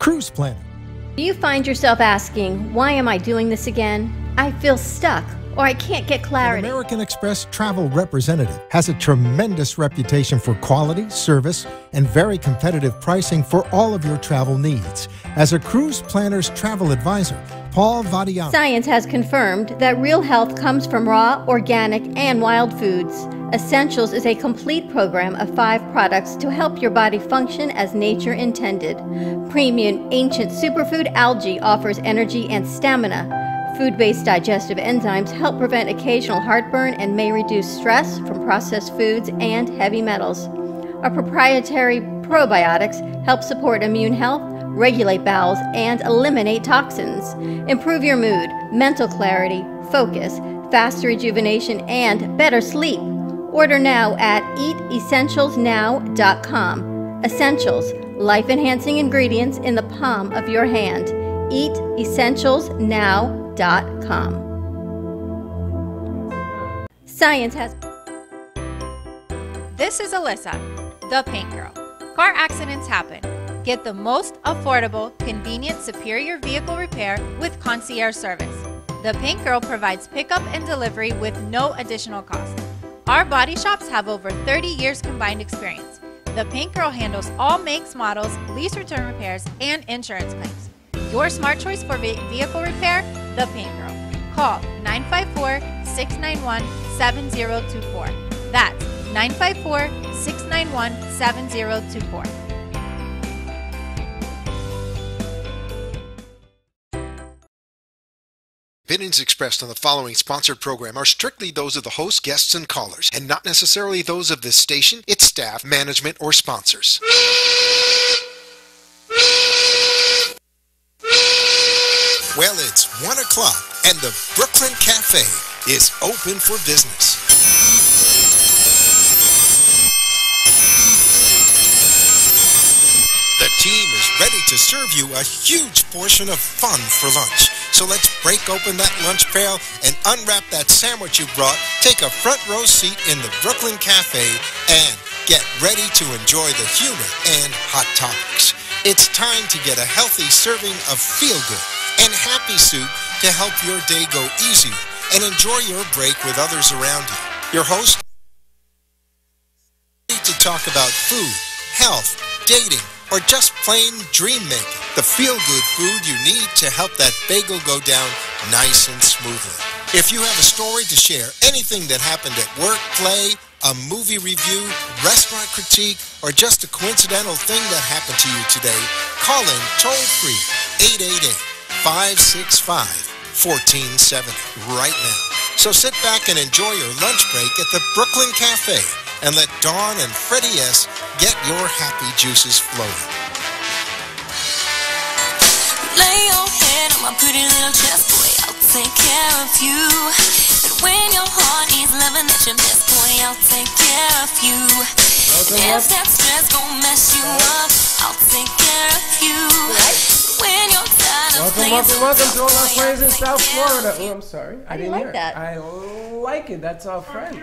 Cruise Planner. Do you find yourself asking, why am I doing this again? I feel stuck, or I can't get clarity. An American Express travel representative has a tremendous reputation for quality, service, and very competitive pricing for all of your travel needs. As a Cruise Planners travel advisor, Paul Vadiano. Science has confirmed that real health comes from raw, organic, and wild foods. Essentials is a complete program of 5 products to help your body function as nature intended. Premium Ancient Superfood Algae offers energy and stamina. Food-based digestive enzymes help prevent occasional heartburn and may reduce stress from processed foods and heavy metals. Our proprietary probiotics help support immune health, regulate bowels, and eliminate toxins. Improve your mood, mental clarity, focus, faster rejuvenation, and better sleep. Order now at eatessentialsnow.com. Essentials, life-enhancing ingredients in the palm of your hand. eatessentialsnow.com. Science has... This is Alyssa, the Paint Girl. Car accidents happen. Get the most affordable, convenient, superior vehicle repair with concierge service. The Paint Girl provides pickup and delivery with no additional cost. Our body shops have over 30 years combined experience. The Paint Girl handles all makes, models, lease return repairs, and insurance claims. Your smart choice for vehicle repair, The Paint Girl. Call 954-691-7024. That's 954-691-7024. Opinions expressed on the following sponsored program are strictly those of the host, guests, and callers, and not necessarily those of this station, its staff, management, or sponsors. Well, it's 1 o'clock, and the Brooklyn Cafe is open for business. The team is ready to serve you a huge portion of fun for lunch. So let's break open that lunch pail and unwrap that sandwich you brought, take a front row seat in the Brooklyn Cafe, and get ready to enjoy the humor and hot topics. It's time to get a healthy serving of feel-good and happy soup to help your day go easier and enjoy your break with others around you. Your host to talk about food, health, dating, or just plain dream making. The feel-good food you need to help that bagel go down nice and smoothly. If you have a story to share, anything that happened at work, play, a movie review, restaurant critique, or just a coincidental thing that happened to you today, call in toll-free 888-565-1470 right now. So sit back and enjoy your lunch break at the Brooklyn Cafe and let Dawn and Freddy S. get your happy juices flowing. Lay your head on my pretty little chest, boy, I'll take care of you. But when your heart needs loving at your best, boy, I'll take care of you. If that stress gon' mess you up, I'll take care of you. When you're tired of Welcome to all our friends in South Florida. Oh, I'm sorry. I didn't like that. I like it. That's our friend.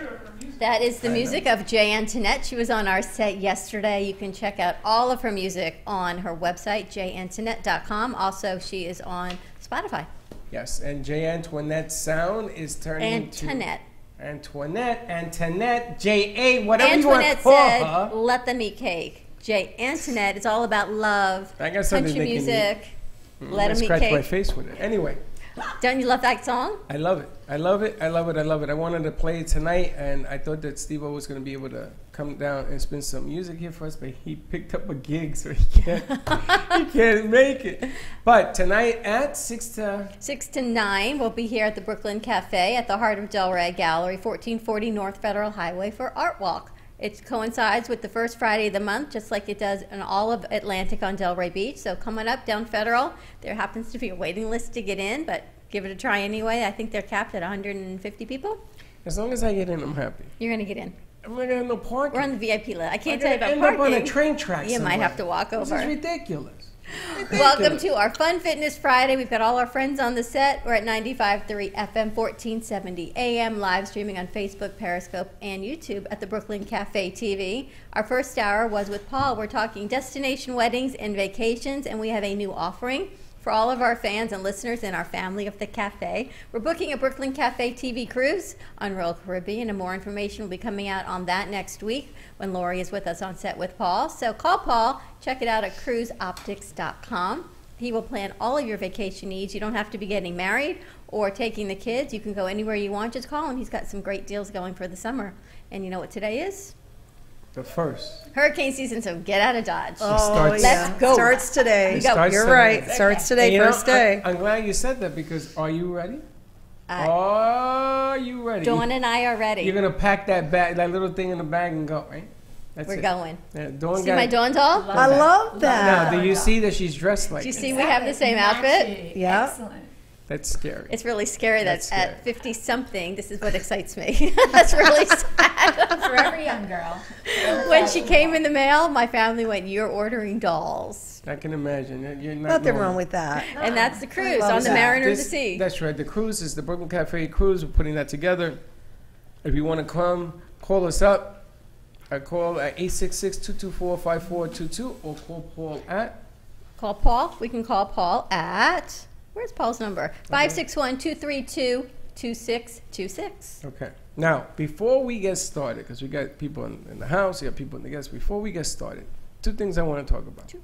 That is the music of Jay Antoinette. She was on our set yesterday. You can check out all of her music on her website, jayantoinette.com. Also, she is on Spotify. Yes, and Jay Antoinette's sound is turning Antoinette. Antoinette, J-A, whatever Antoinette you want to call said, her. let them eat cake. Jay Antoinette, it's all about love, I got something country they can music, eat. let them eat scratch cake. my face with it. Anyway. Don't you love that song? I love it. I love it. I love it. I love it. I wanted to play it tonight, and I thought that Steve-O was going to be able to come down and spin some music here for us, but he picked up a gig, so he can't make it. But tonight at 6 to 9, we'll be here at the Brooklyn Cafe at the Heart of Delray Gallery, 1440 North Federal Highway for Art Walk. It coincides with the first Friday of the month, just like it does in all of Atlantic on Delray Beach. So coming up down Federal, there happens to be a waiting list to get in, but give it a try anyway. I think they're capped at 150 people. As long as I get in, I'm happy. You're going to get in. I'm going to have no parking. We're on the VIP list. I can't tell you about end parking. up on a train track You somewhere. might have to walk over. This is ridiculous. Welcome to our Fun Fitness Friday. We've got all our friends on the set. We're at 95.3 FM, 1470 AM, live streaming on Facebook, Periscope, and YouTube at the Brooklyn Cafe TV. Our first hour was with Paul. We're talking destination weddings and vacations, and we have a new offering for all of our fans and listeners in our family of the cafe. We're booking a Brooklyn Cafe TV cruise on Royal Caribbean, and more information will be coming out on that next week when Lori is with us on set with Paul. So call Paul, check it out at cruiseoptics.com. He will plan all of your vacation needs. You don't have to be getting married or taking the kids. You can go anywhere you want. Just call him. He's got some great deals going for the summer. And you know what today is? The first. Hurricane season, so get out of Dodge. Let's go. Starts today. You're right. Starts today, first day. I'm glad you said that because are you ready? Are you ready? Dawn and I are ready. You're going to pack that bag, that little thing in the bag and go, right? We're going. Yeah, Dawn see my Dawn doll? I love that. Now, do you see that she's dressed like Do you see we have the same outfit? Yeah. Excellent. That's scary. It's really scary That's scary. At 50-something, this is what excites me. That's really sad. For every young girl. When she came in the mail, my family went, "You're ordering dolls." I can imagine. You're not Nothing normal. wrong with that. And that's the cruise on the Mariner of the Sea. That's right. The cruise is the Brooklyn Cafe Cruise. We're putting that together. If you want to come, call us up. Call at 866-224-5422 or call Paul at? Call Paul. We can call Paul at, where's Paul's number? 561-232-2626. Okay. Now, before we get started, because we got people in the house, we got people in the guests. Before we get started, two things I want to talk about. Two.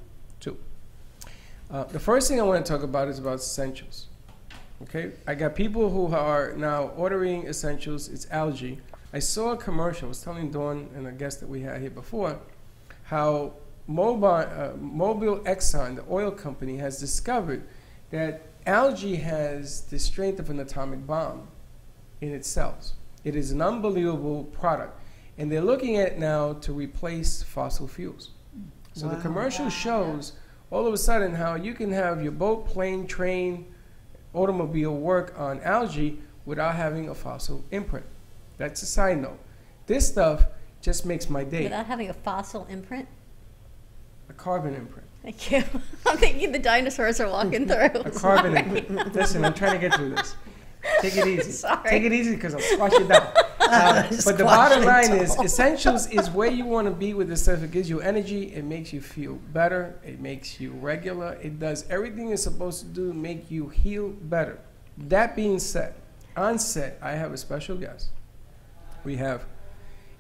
The first thing I want to talk about is about essentials. Okay, I got people who are now ordering essentials. It's algae. I saw a commercial. I was telling Dawn and a guest that we had here before how Mobil Exxon, the oil company, has discovered that algae has the strength of an atomic bomb in its cells. It is an unbelievable product. And they're looking at it now to replace fossil fuels. So the commercial shows all of a sudden how you can have your boat, plane, train, automobile work on algae without having a fossil imprint. That's a side note. This stuff just makes my day. Without having a fossil imprint? A carbon imprint. Thank you. I'm thinking the dinosaurs are walking through. A carbon imprint. Listen, I'm trying to get through this. Take it easy. Sorry. Take it easy because I'll squash it down. But the bottom line is, essentials is where you want to be with this stuff. It gives you energy. It makes you feel better. It makes you regular. It does everything it's supposed to do to make you heal better. That being said, on set, I have a special guest. We have,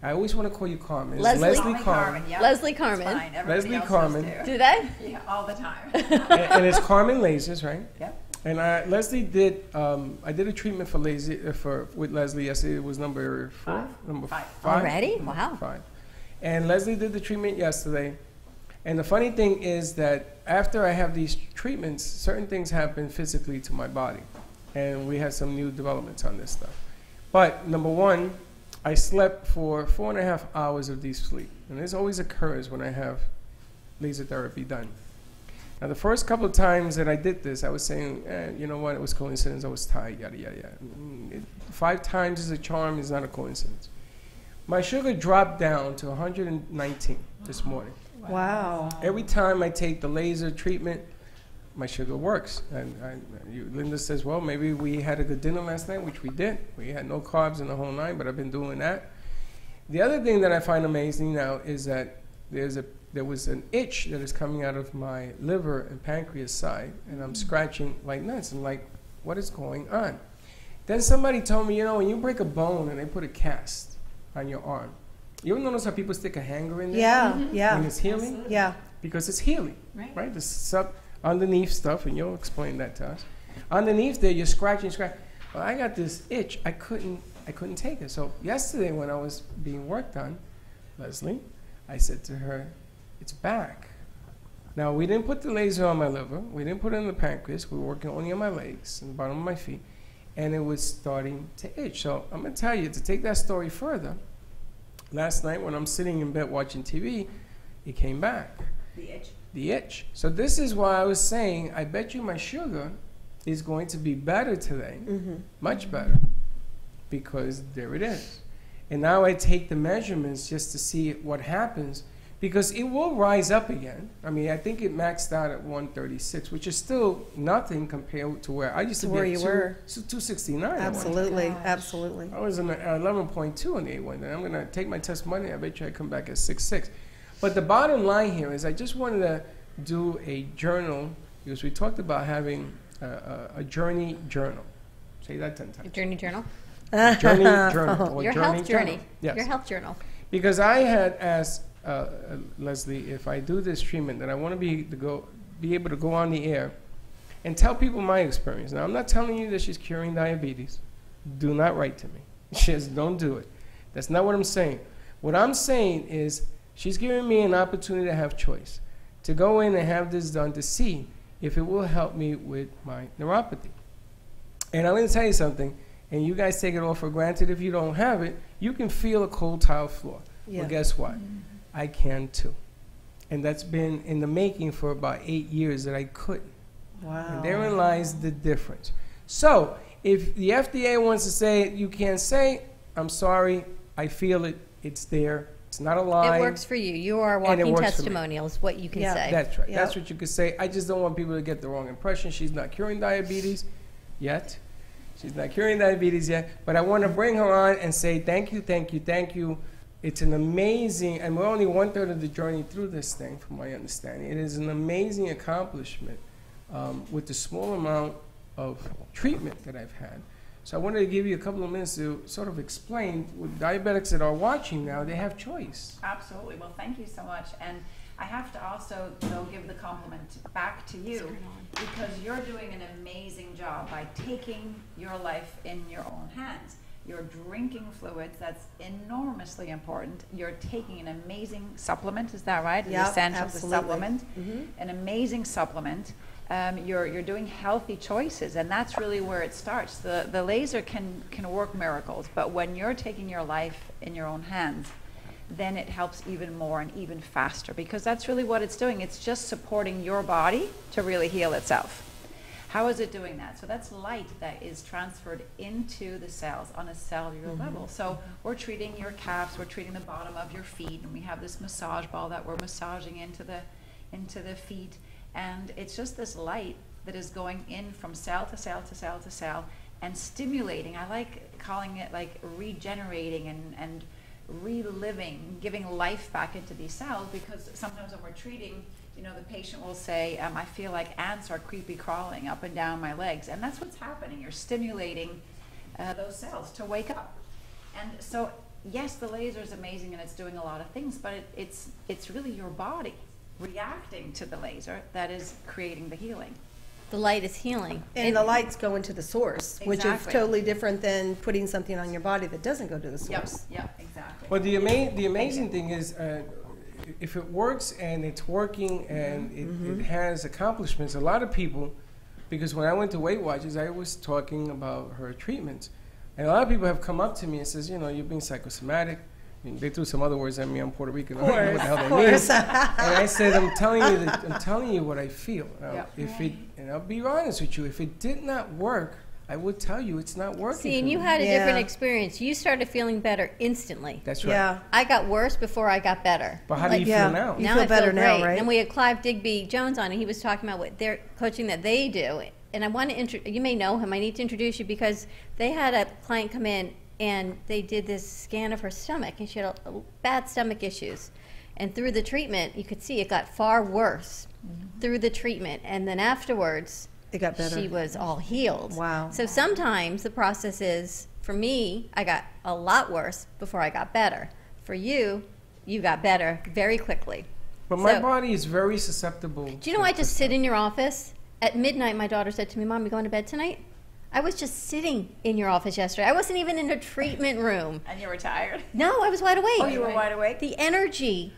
I always want to call you Carmen. Leslie Carmen. Yep. Leslie Carmen. Leslie Carmen. Do they? Yeah, all the time. And it's Carmen Lasers, right? Yep. And Leslie did. I did a treatment for with Leslie yesterday. It was number 4, number 5. Already? Wow. 5. And Leslie did the treatment yesterday. And the funny thing is that after I have these treatments, certain things happen physically to my body, and we had some new developments on this stuff. But number one, I slept for 4.5 hours of deep sleep, and this always occurs when I have laser therapy done. Now, the first couple of times that I did this, I was saying, you know what, it was coincidence, I was tired, yada, yada, yada. 5 times is a charm, is not a coincidence. My sugar dropped down to 119 this morning. Wow. Every time I take the laser treatment, my sugar works. And Linda says, well, maybe we had a good dinner last night, which we did. We had no carbs in the whole night, but I've been doing that. The other thing that I find amazing now is that there was an itch that is coming out of my liver and pancreas side, and I'm scratching like nuts. I'm like, what is going on? Then somebody told me, you know, when you break a bone and they put a cast on your arm, you ever notice how people stick a hanger in there? Yeah, yeah. And it's healing? Yeah. Because it's healing, right? The underneath stuff, and you'll explain that to us. Underneath there, you're scratching. Well, I got this itch. I couldn't take it. So yesterday when I was being worked on, Leslie, I said to her, it's back. Now, we didn't put the laser on my liver. We didn't put it in the pancreas. We were working only on my legs and the bottom of my feet. And it was starting to itch. So I'm going to tell you, to take that story further, last night when I'm sitting in bed watching TV, it came back. The itch? The itch. So this is why I was saying, I bet you my sugar is going to be better today, much better, because there it is. And now I take the measurements just to see what happens, because it will rise up again. I mean, I think it maxed out at 136, which is still nothing compared to where I used to be. Where you were. 269. Absolutely, absolutely. I was in 11.2 on the A1. And I'm going to take my test Monday. I bet you I come back at 6.6. But the bottom line here is I just wanted to do a journal, because we talked about having a journey journal. Say that 10 times. A journey journal? Journey journal. Or your journey health journey. Journal. Yes. Your health journal. Because I had asked Leslie, if I do this treatment, then I want to be able to go on the air and tell people my experience. Now, I'm not telling you that she's curing diabetes. Do not write to me. Just don't do it. That's not what I'm saying. What I'm saying is she's giving me an opportunity to have choice, to go in and have this done to see if it will help me with my neuropathy. And I'm going to tell you something, and you guys take it all for granted. If you don't have it, you can feel a cold tile floor. Yeah. Well, guess what? I can too. And that's been in the making for about 8 years that I couldn't. Wow. And therein lies the difference. So if the FDA wants to say you can't say, I'm sorry, I feel it, it's there, it's not a lie. It works for you. You are walking testimonials, what you can say. That's right. Yep. That's what you could say. I just don't want people to get the wrong impression. She's not curing diabetes yet. She's not curing diabetes yet. But I want to bring her on and say thank you, thank you, thank you. It's an amazing, and we're only 1/3 of the journey through this thing, from my understanding. It is an amazing accomplishment with the small amount of treatment that I've had. So I wanted to give you a couple of minutes to sort of explain, with diabetics that are watching now, they have choice. Absolutely. Well, thank you so much. And I have to also, though, give the compliment back to you because you're doing an amazing job by taking your life in your own hands. You're drinking fluids, that's enormously important. You're taking an amazing supplement, is that right? Yeah, The essential absolutely. supplement, an amazing supplement. You're doing healthy choices, and that's really where it starts. The laser can work miracles, but when you're taking your life in your own hands, then it helps even more and even faster, because that's really what it's doing. It's just supporting your body to really heal itself. How is it doing that? So that's light that is transferred into the cells on a cellular level. So we're treating your calves, we're treating the bottom of your feet, and we have this massage ball that we're massaging into the feet. And it's just this light that is going in from cell to cell to cell to cell and stimulating. I like calling it like regenerating and reliving, giving life back into these cells, because sometimes when we're treating, you know, the patient will say, I feel like ants are creepy crawling up and down my legs. And that's what's happening. You're stimulating those cells to wake up. And so, yes, the laser is amazing and it's doing a lot of things, but it's really your body reacting to the laser that is creating the healing. The light is healing. And the lights go into the source, which is Exactly. totally different than putting something on your body that doesn't go to the source. Yep, exactly. Well, the amazing thing is, if it works and it's working and it has accomplishments, a lot of people, because when I went to Weight Watchers, I was talking about her treatments. And a lot of people have come up to me and says, you know, you're being psychosomatic. And they threw some other words at me. I'm Puerto Rican. I don't know what the hell that means. And I said, I'm telling you what I feel. And I'll be honest with you. If it did not work, I would tell you it's not working. See, and you had a different experience. You started feeling better instantly. That's right. Yeah. I got worse before I got better. But how do you feel now? You feel better now, right? And we had Clive Digby Jones on, and he was talking about what their coaching that they do. And I want to you may know him. I need to introduce you because they had a client come in and they did this scan of her stomach, and she had bad stomach issues. And through the treatment, you could see it got far worse through the treatment. And then afterwards, it got better. She was all healed. Wow. So sometimes the process is, for me, I got a lot worse before I got better. For you, you got better very quickly. But my body is very susceptible. Do you know I just sit in your office? At midnight, my daughter said to me, Mom, you going to bed tonight? I was just sitting in your office yesterday. I wasn't even in a treatment room. And you were tired? No, I was wide awake. Oh, you were wide awake? The energy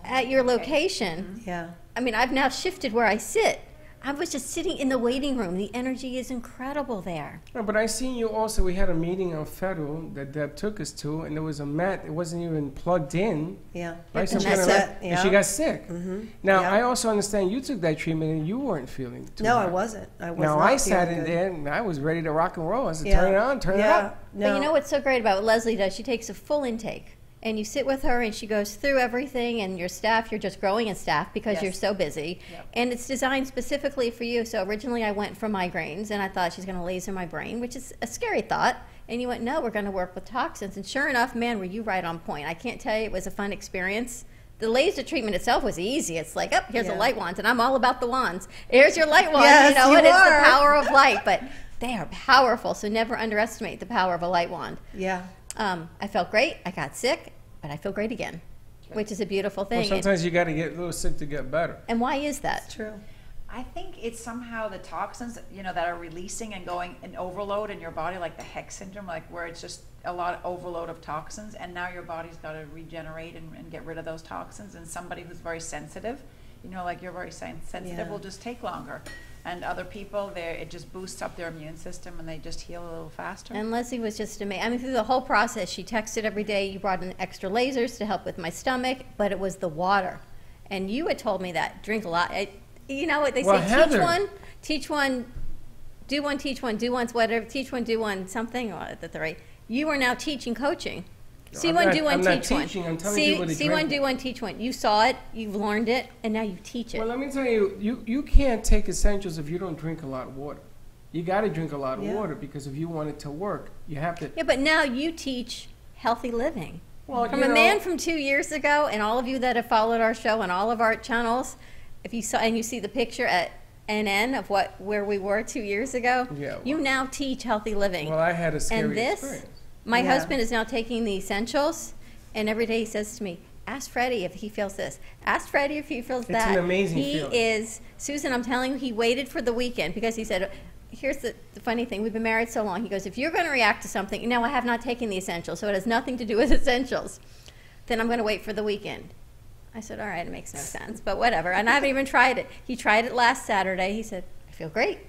at your location. Yeah. I mean, I've now shifted where I sit. I was just sitting in the waiting room. The energy is incredible there. Yeah, but I seen you also. We had a meeting on Federal that Deb took us to, and there was a mat. It wasn't even plugged in. Yeah. Right? And that's it. And she got sick. Now, Yeah. I also understand you took that treatment and you weren't feeling too No, hot. I wasn't. I was Now, not I sat feeling in good. there and I was ready to rock and roll. I said, Yeah. turn it on, turn it Yeah. up. No. But you know what's so great about what Leslie does? She takes a full intake. And you sit with her and she goes through everything, and your staff, you're just growing in staff because you're so busy. Yep. And it's designed specifically for you. So originally I went for migraines, and I thought she's going to laser my brain, which is a scary thought. And you went, no, we're going to work with toxins. And sure enough, man, were you right on point. I can't tell you, it was a fun experience. The laser treatment itself was easy. It's like, oh, here's a light wand, and I'm all about the wands. Here's your light wand, Yes, you know, you and it's the are. power of light. But they are powerful, so never underestimate the power of a light wand. Yeah. I felt great. I got sick, but I feel great again, which is a beautiful thing. Well, sometimes you got to get a little sick to get better. And why is that? It's true. I think it's somehow the toxins, you know, that are releasing and going in overload in your body, like the Hex syndrome, like where it's just a lot of overload of toxins, and now your body's got to regenerate and get rid of those toxins. And somebody who's very sensitive, you know, like you're very sensitive, will just take longer. And other people, it just boosts up their immune system, and they just heal a little faster. And Leslie was just amazing. I mean, through the whole process, she texted every day. You brought in extra lasers to help with my stomach, but it was the water. And you had told me that. Drink a lot. You know what they say? Heather. Teach one, do one, teach one, do one, whatever. Teach one, do one, something. Or the three. You are now teaching coaching. See I'm one, not- do one, I'm not teach one. teaching, I'm telling people to See drink one, it. do one, teach one. You saw it, you've learned it, and now you teach it. Well, let me tell you, you can't take essentials if you don't drink a lot of water. You got to drink a lot of water because if you want it to work, you have to. Yeah, but now you teach healthy living. Well, From you a know- man from 2 years ago, and all of you that have followed our show and all of our channels, if you saw and you see the picture at NN of where we were 2 years ago, Yeah, you now teach healthy living. Well, I had a scary and this, experience. my husband is now taking the essentials, and every day he says to me, ask Freddy if he feels this. Ask Freddy if he feels that. It's an amazing He feeling. is, Susan, I'm telling you, he waited for the weekend because he said, here's the funny thing, we've been married so long. He goes, if you're going to react to something, now I have not taken the essentials, so it has nothing to do with essentials, then I'm going to wait for the weekend. I said, all right, it makes no sense, but whatever. And I haven't even tried it. He tried it last Saturday. He said, I feel great.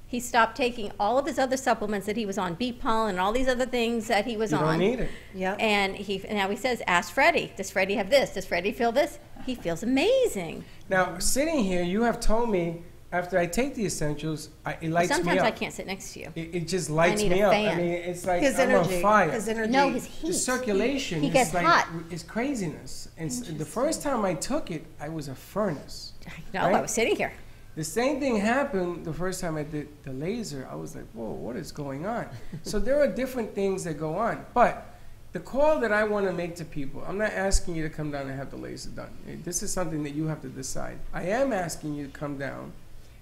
He stopped taking all of his other supplements that he was on, bee pollen and all these other things that he was on. You don't need it. Yep. And now he says, ask Freddy. Does Freddy have this? Does Freddy feel this? He feels amazing. Now, sitting here, you have told me after I take the essentials, it lights me up. Sometimes I can't sit next to you. It just lights I need me a up. fan. I mean, it's like His I'm energy. on fire. His energy. No, his heat. The circulation He gets is like, hot. it's craziness. And the first time I took it, I was a furnace. No, right? I was sitting here. The same thing happened the first time I did the laser. I was like, whoa, what is going on? So there are different things that go on. But the call that I want to make to people, I'm not asking you to come down and have the laser done. This is something that you have to decide. I am asking you to come down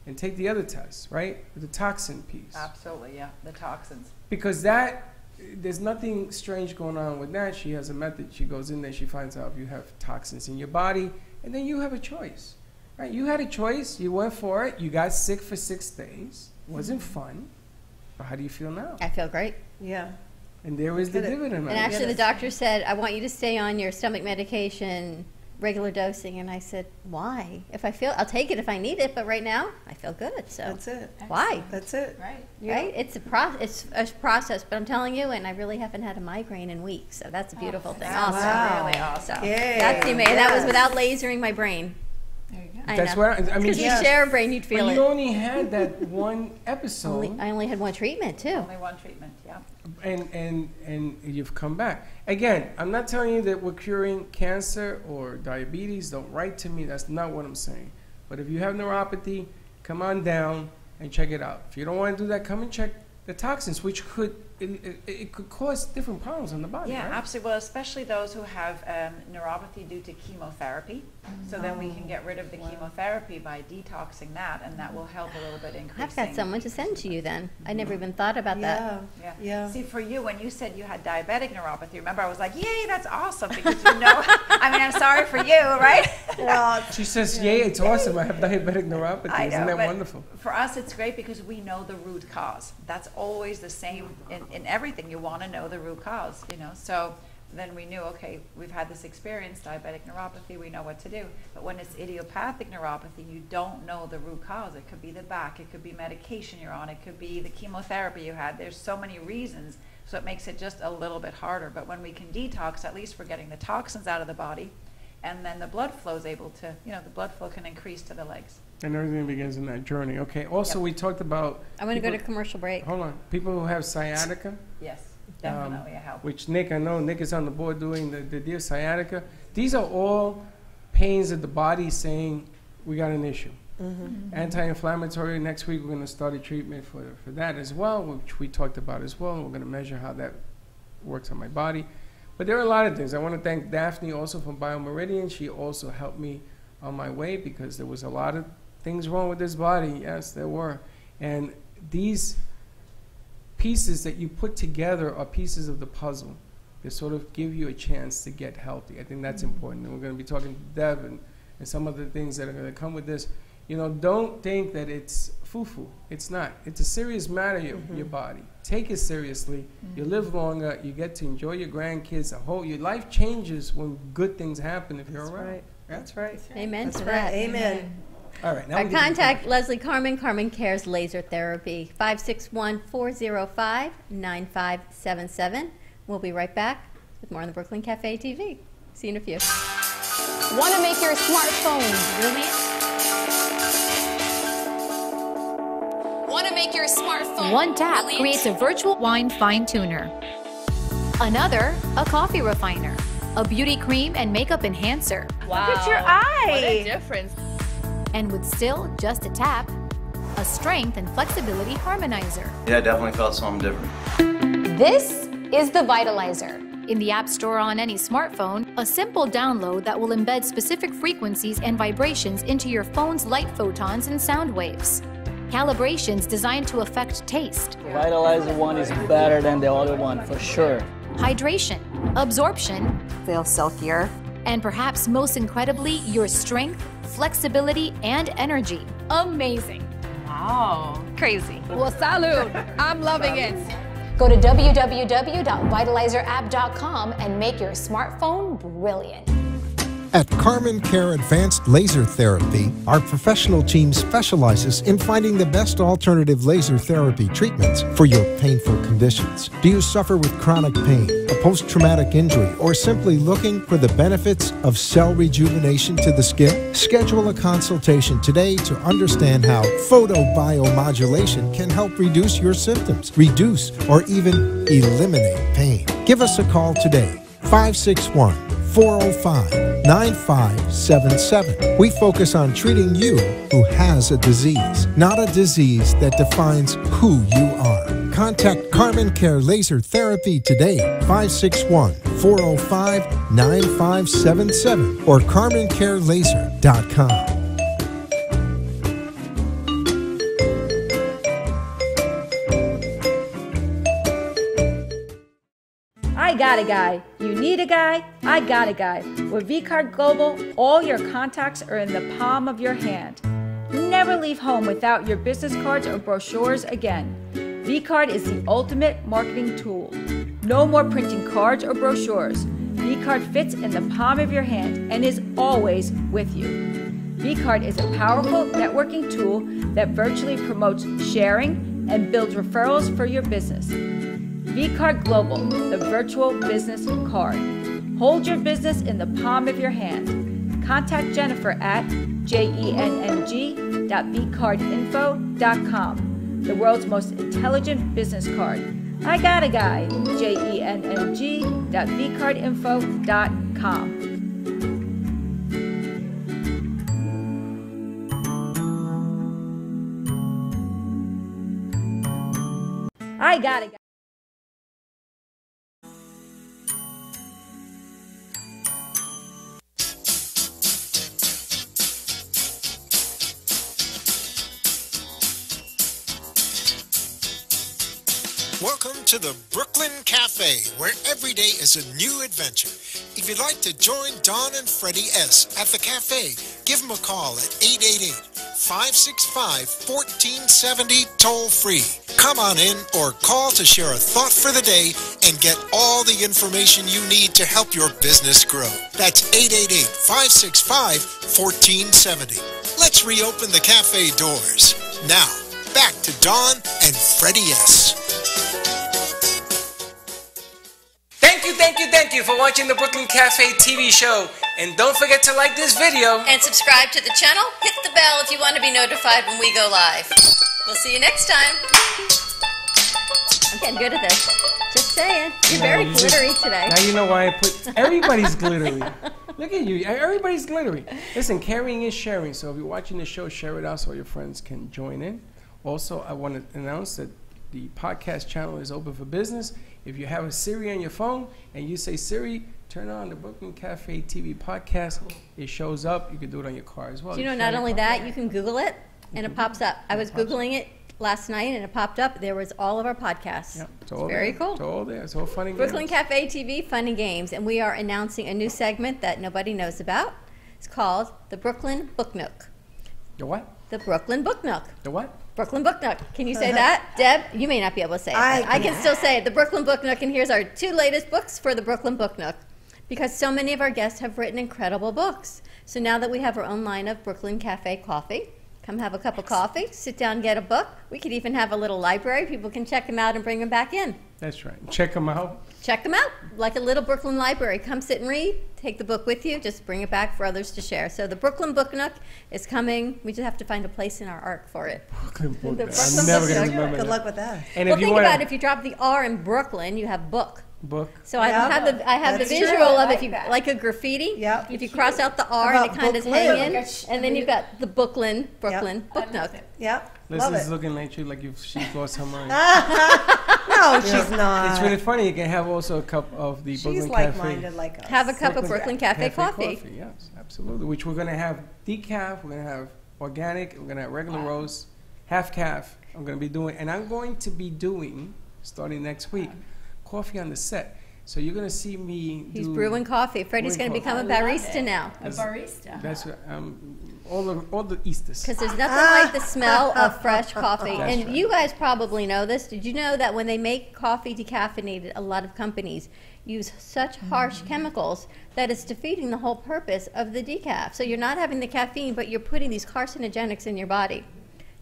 and take the other test, right? The toxin piece. Absolutely, yeah, the toxins. Because there's nothing strange going on with that. She has a method. She goes in there, she finds out if you have toxins in your body, and then you have a choice. Right, you had a choice, you went for it, you got sick for 6 days, wasn't fun, but how do you feel now? I feel great. Yeah. And there is the dividend. And actually the doctor said, I want you to stay on your stomach medication, regular dosing, and I said, why? If I feel, I'll take it if I need it, but right now, I feel good, so. That's it. Why? That's it. Right. Right? It's a process, but I'm telling you, and I really haven't had a migraine in weeks, so that's a beautiful thing also. Wow. Really awesome. So Yay. that's the amazing. That was Yes. without lasering my brain. There you go. That's where I mean, Because you share a brain, you'd feel but it. you only had that one episode, I only had one treatment too. Only one treatment, yeah. and you've come back. Again, I'm not telling you that we're curing cancer or diabetes. Don't write to me. That's not what I'm saying. But if you have neuropathy, come on down and check it out. If you don't want to do that, come and check the toxins, which could cause different problems in the body. Yeah, right? absolutely. Well, especially those who have neuropathy due to chemotherapy. So then we can get rid of the chemotherapy by detoxing that, and that will help a little bit increasing. I've got someone to send to you then. I never even thought about that. Yeah. See, for you, when you said you had diabetic neuropathy, remember I was like, yay, that's awesome, because you know, I mean, I'm sorry for you, right? Well, She says, yay, it's awesome. I have diabetic neuropathy. I know, Isn't that but wonderful? For us, it's great because we know the root cause. That's always the same in everything. You want to know the root cause, you know. So then we knew, okay, we've had this experience, diabetic neuropathy, we know what to do. But when it's idiopathic neuropathy, you don't know the root cause. It could be the back, it could be medication you're on, it could be the chemotherapy you had. There's so many reasons, so it makes it just a little bit harder. But when we can detox, at least we're getting the toxins out of the body, and then the blood flow is able to, you know, the blood flow can increase to the legs. And everything begins in that journey. Okay. Also, we talked about. I'm going to go to commercial break. Hold on. People who have sciatica. Yes, definitely a help. Which Nick, I know Nick is on the board doing the deal sciatica. These are all pains of the body saying we got an issue. Anti-inflammatory. Next week we're going to start a treatment for that as well, which we talked about as well. We're going to measure how that works on my body. But there are a lot of things. I want to thank Daphne also from Biomeridian. She also helped me on my way because there was a lot of things wrong with this body. Yes, there were. And these pieces that you put together are pieces of the puzzle that sort of give you a chance to get healthy. I think that's important. And we're going to be talking to Deb and some of the things that are going to come with this. You know, don't think that it's foo-foo. It's not. It's a serious matter, your body. Take it seriously. You live longer. You get to enjoy your grandkids. Your life changes when good things happen if you're around. Right. Yeah? That's right. Amen That's to right. that. Amen. All right. Now Contact Leslie Carmen, Carmen Cares Laser Therapy, 561-405-9577. We'll be right back with more on the Brooklyn Cafe TV. See you in a few. Want to make your smartphone roomy? Want to make your smartphone One tap brilliant? creates a virtual wine fine tuner. Another, a coffee refiner. A beauty cream and makeup enhancer. Wow. Look at your eye. What a difference. And with still just a tap, a strength and flexibility harmonizer. Yeah, I definitely felt something different. This is the Vitalizer. In the App Store on any smartphone, a simple download that will embed specific frequencies and vibrations into your phone's light photons and sound waves. Calibrations designed to affect taste, Vitalizer one is better than the other one, for sure. hydration, absorption, Feel silkier, And perhaps most incredibly, your strength, flexibility, and energy. Amazing. Wow. Crazy. Well, salud. I'm loving it. Go to www.vitalizerapp.com and make your smartphone brilliant. At Carmen Care Advanced Laser Therapy, our professional team specializes in finding the best alternative laser therapy treatments for your painful conditions. Do you suffer with chronic pain, a post-traumatic injury, or simply looking for the benefits of cell rejuvenation to the skin? Schedule a consultation today to understand how photobiomodulation can help reduce your symptoms, reduce or even eliminate pain. Give us a call today, 561-405-9577. We focus on treating you who has a disease, not a disease that defines who you are. Contact Carmen Care Laser Therapy today, 561-405-9577 or carmencarelaser.com. I got a guy. You need a guy? I got a guy. With vCard Global, all your contacts are in the palm of your hand. Never leave home without your business cards or brochures again. vCard is the ultimate marketing tool. No more printing cards or brochures. vCard fits in the palm of your hand and is always with you. vCard is a powerful networking tool that virtually promotes sharing and builds referrals for your business. vCard Global, the virtual business card. Hold your business in the palm of your hand. Contact Jennifer at jenng.vcardinfo.com, the world's most intelligent business card. I got a guy, jenng.vcardinfo.com. I got a guy. Welcome to the Brooklyn Cafe, where every day is a new adventure. If you'd like to join Don and Freddy S. at the cafe, give them a call at 888-565-1470 toll-free. Come on in or call to share a thought for the day and get all the information you need to help your business grow. That's 888-565-1470. Let's reopen the cafe doors. Now, back to Don and Freddy S. Thank you for watching the Brooklyn Cafe TV show. And don't forget to like this video. And subscribe to the channel. Hit the bell if you want to be notified when we go live. We'll see you next time. I'm getting good at this. Just saying. You're very glittery today. Now you know why I put... Everybody's glittery. Look at you. Everybody's glittery. Listen, caring is sharing. So if you're watching the show, share it out so your friends can join in. Also, I want to announce that the podcast channel is open for business. If you have a Siri on your phone and you say, Siri, turn on the Brooklyn Cafe TV podcast, it shows up. You can do it on your car as well. Do you know, not only that, you can Google it and it pops up. I was Googling it last night and it popped up. There was all of our podcasts. Yep, it's very cool. It's all there. It's all fun and Brooklyn Cafe TV, fun and games. And we are announcing a new segment that nobody knows about. It's called the Brooklyn Book Nook. The what? The Brooklyn Book Nook. The what? Brooklyn Book Nook. Can you say that? Deb, you may not be able to say it. I can still say it. The Brooklyn Book Nook, and here's our 2 latest books for the Brooklyn Book Nook. Because so many of our guests have written incredible books. So now that we have our own line of Brooklyn Cafe coffee, come have a cup of coffee, sit down, get a book. We could even have a little library. People can check them out and bring them back in. That's right. Check them out. Check them out. Like a little Brooklyn library. Come sit and read. Take the book with you. Just bring it back for others to share. So the Brooklyn Book Nook is coming. We just have to find a place in our arc for it. Brooklyn Book Nook. I'm never going to remember Good luck with that. And well, think about it. If you drop the R in Brooklyn, you have book. Book. So I have the visual of if you like a graffiti. Yep. If you cross out the R and it kind of hang in, and then you've got the Brooklyn Book Nook. Yep. Liz is looking like she's lost her mind. No, she's not. It's really funny. You can have also a cup of the Brooklyn Cafe. She's like-minded like us. Have a cup of Brooklyn Cafe coffee. Yes, absolutely. Which we're going to have decaf. We're going to have organic. We're going to have regular roast, half calf. I'm going to be doing, and I'm going to be doing, starting next week, coffee on the set. So you're going to see me He's brewing coffee. Freddy's going to become a barista now. A barista. That's all the Easters. Because there's nothing like the smell of fresh coffee. That's And right. you guys probably know this. Did you know that when they make coffee decaffeinated, a lot of companies use such harsh chemicals that it's defeating the whole purpose of the decaf. So you're not having the caffeine, but you're putting these carcinogenics in your body.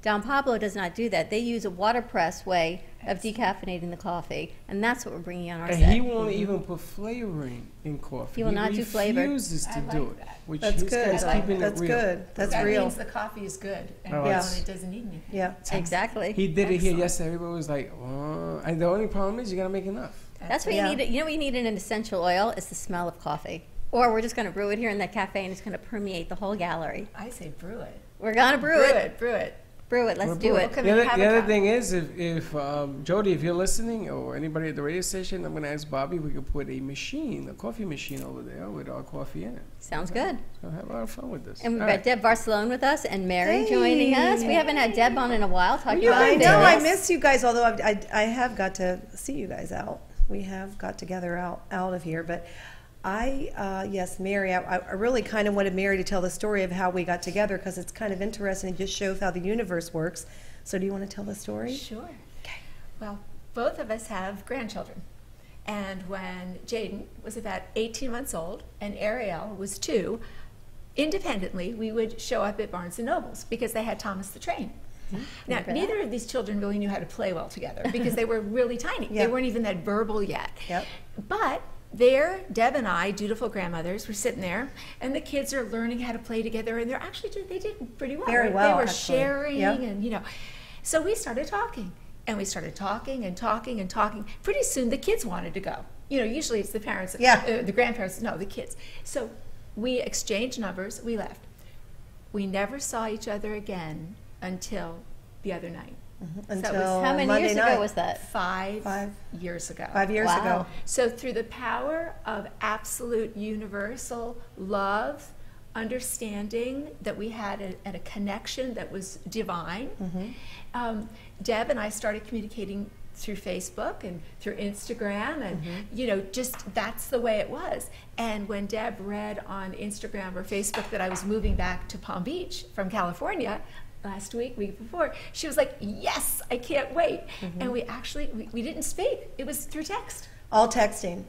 Don Pablo does not do that. They use a waterpress way of decaffeinating the coffee, and that's what we're bringing on our And set. he won't even put flavoring in coffee. He will not do flavor. He refuses to do it. Which That's this good. guy's keeping That's it real. good. That's that real. means the coffee is good, and Oh, when yes. it doesn't need anything. Yeah. Exactly. He did it here yesterday. Everybody was like, oh. And the only problem is you got to make enough. That's what you need. You know what you need in an essential oil is the smell of coffee. Or we're just going to brew it here in that cafe, and it's going to permeate the whole gallery. I say brew it. We're going to brew it. Brew it. Brew it. Let's do it. The other thing is, if Jody, if you're listening, or anybody at the radio station, I'm going to ask Bobby if we could put a coffee machine over there with our coffee in it. Sounds good. So have a lot of fun with this. And we've All got right. Deb Barcelone with us and Mary joining us. We haven't had Deb on in a while talking about I business. know. I miss you guys, although I have got to see you guys out. We have got together out of here. But yes, Mary, I really kind of wanted Mary to tell the story of how we got together because it's kind of interesting. It just shows how the universe works. So do you want to tell the story? Sure. Okay. Well, both of us have grandchildren. And when Jaden was about 18 months old and Ariel was 2, independently, we would show up at Barnes & Noble's because they had Thomas the Train. Now, neither of these children really knew how to play well together because they were really tiny. They weren't even that verbal yet. But there, Deb and I, dutiful grandmothers, were sitting there, and the kids are learning how to play together, and they're actually they did pretty well. Very Right? well, They were actually. sharing, and so we started talking, and we started talking and talking and talking. Pretty soon, the kids wanted to go. Usually it's the parents, the grandparents, no, the kids. So we exchanged numbers. We left. We never saw each other again until the other night. Until how many Monday years night. ago was that? 5 years ago. 5 years ago. So through the power of absolute universal love, understanding that we had a connection that was divine, Deb and I started communicating through Facebook and through Instagram, and just that's the way it was. And when Deb read on Instagram or Facebook that I was moving back to Palm Beach from California last week before, she was like, yes, I can't wait. And we actually we didn't speak. It was through text. All texting.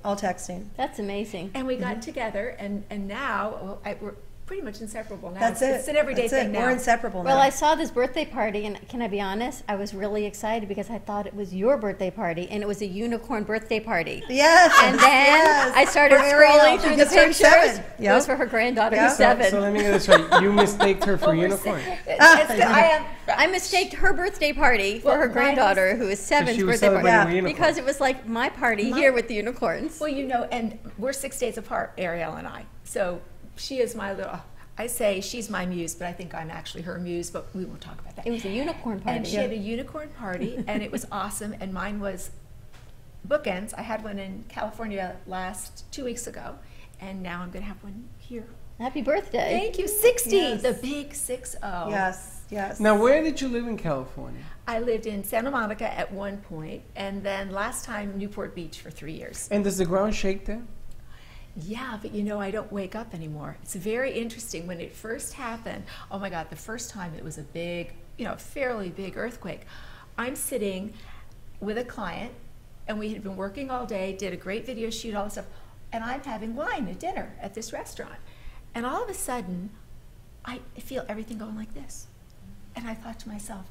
That's amazing. And we got together, and now we're pretty much inseparable now. That's it. It's an everyday thing now. We're inseparable now. Well, I saw this birthday party, and can I be honest? I was really excited because I thought it was your birthday party, and it was a unicorn birthday party. Yes. And then I started scrolling through the turned pictures. 7. It was for her granddaughter, who's 7. So let me get this right. You mistaked her for unicorn. I mistaked her birthday party for her granddaughter, who is 7's she was birthday party. celebrating a unicorn. Because it was like my party here with the unicorns. Well, and we're 6 days apart, Ariel and I. So she is my little. I say she's my muse, but I think I'm actually her muse, but we won't talk about that. It was a unicorn party. And she had a unicorn party, and it was awesome, and mine was bookends. I had one in California 2 weeks ago, and now I'm going to have one here. Happy birthday. Thank you. 60, Yes. the big 60. Yes. Now, where did you live in California? I lived in Santa Monica at one point, and then last time Newport Beach for 3 years. And does the ground shake there? Yeah, but I don't wake up anymore. It's very interesting. When it first happened, oh my God, the first time it was a big, fairly big earthquake. I'm sitting with a client, and we had been working all day, did a great video shoot, all this stuff, and I'm having wine at dinner at this restaurant. And all of a sudden, I feel everything going like this. And I thought to myself,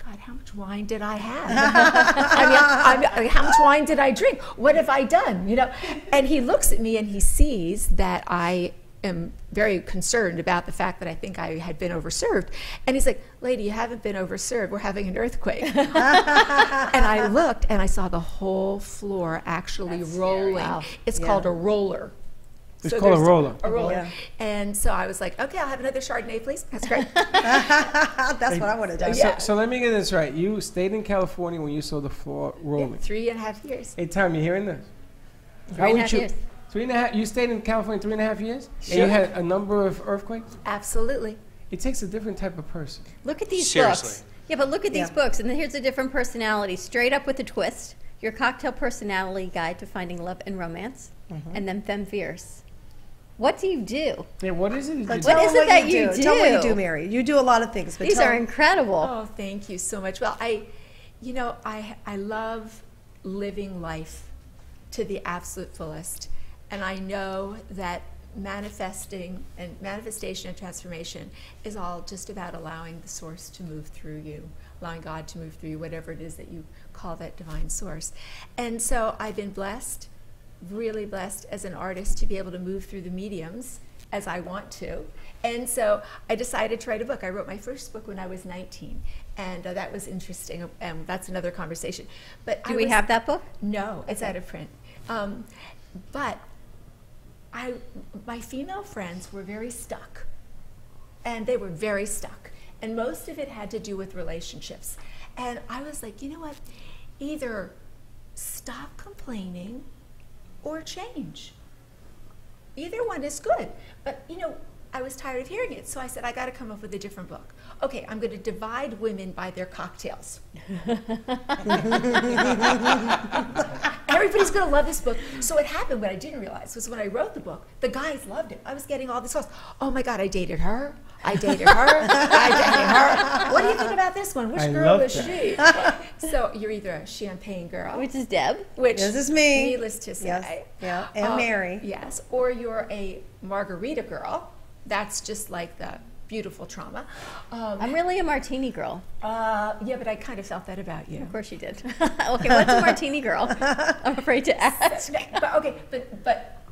God, how much wine did I have? I mean, how much wine did I drink? What have I done? And he looks at me and he sees that I am very concerned about the fact that I think I had been overserved. And he's like, lady, you haven't been overserved. We're having an earthquake. And I looked and I saw the whole floor actually rolling. Wow. It's called a roller. It's called a roller. A roller. Yeah. And so I was like, okay, I'll have another Chardonnay, please. That's great. That's what I would have done. So let me get this right. You stayed in California when you saw the floor rolling. 3.5 years. Hey, Tom, you hearing this? 3.5 years. 3.5. You stayed in California 3.5 years? Sure. And you had a number of earthquakes? Absolutely. It takes a different type of person. Look at these books. Yeah, but look at these books, and then here's a different personality, straight up with a twist. your cocktail personality guide to finding love and romance, and then Femme Fierce. What do you do? Yeah, what is it? What is it that you do? Tell me what you do, Mary. You do a lot of things. But These are incredible. Oh, thank you so much. Well, I love living life to the absolute fullest, and I know that manifestation and transformation is all just about allowing the source to move through you, allowing God to move through you, whatever it is that you call that divine source. And so I've been blessed, really blessed as an artist to be able to move through the mediums as I want to. And so I decided to write a book. I wrote my first book when I was 19, and that was interesting, and that's another conversation. But Do we have that book? No, it's out of print. But my female friends were very stuck, and they were very stuck. And most of it had to do with relationships. And I was like, you know what? Either stop complaining or change. Either one is good. But, I was tired of hearing it, so I said, I got to come up with a different book. Okay, I'm going to divide women by their cocktails. Everybody's going to love this book. So what happened, what I didn't realize, was when I wrote the book, the guys loved it. I was getting all these calls. Oh my God, I dated her. I dated her. I dated her. What do you think about this one? Which girl is she? So you're either a champagne girl, which is Deb, which this is me. Needless to say, yeah, and Mary. Yes, or you're a margarita girl. That's just like the beautiful trauma. I'm really a martini girl. Yeah, but I kind of felt that about you. Of course you did. Okay, what's a martini girl? I'm afraid to ask. But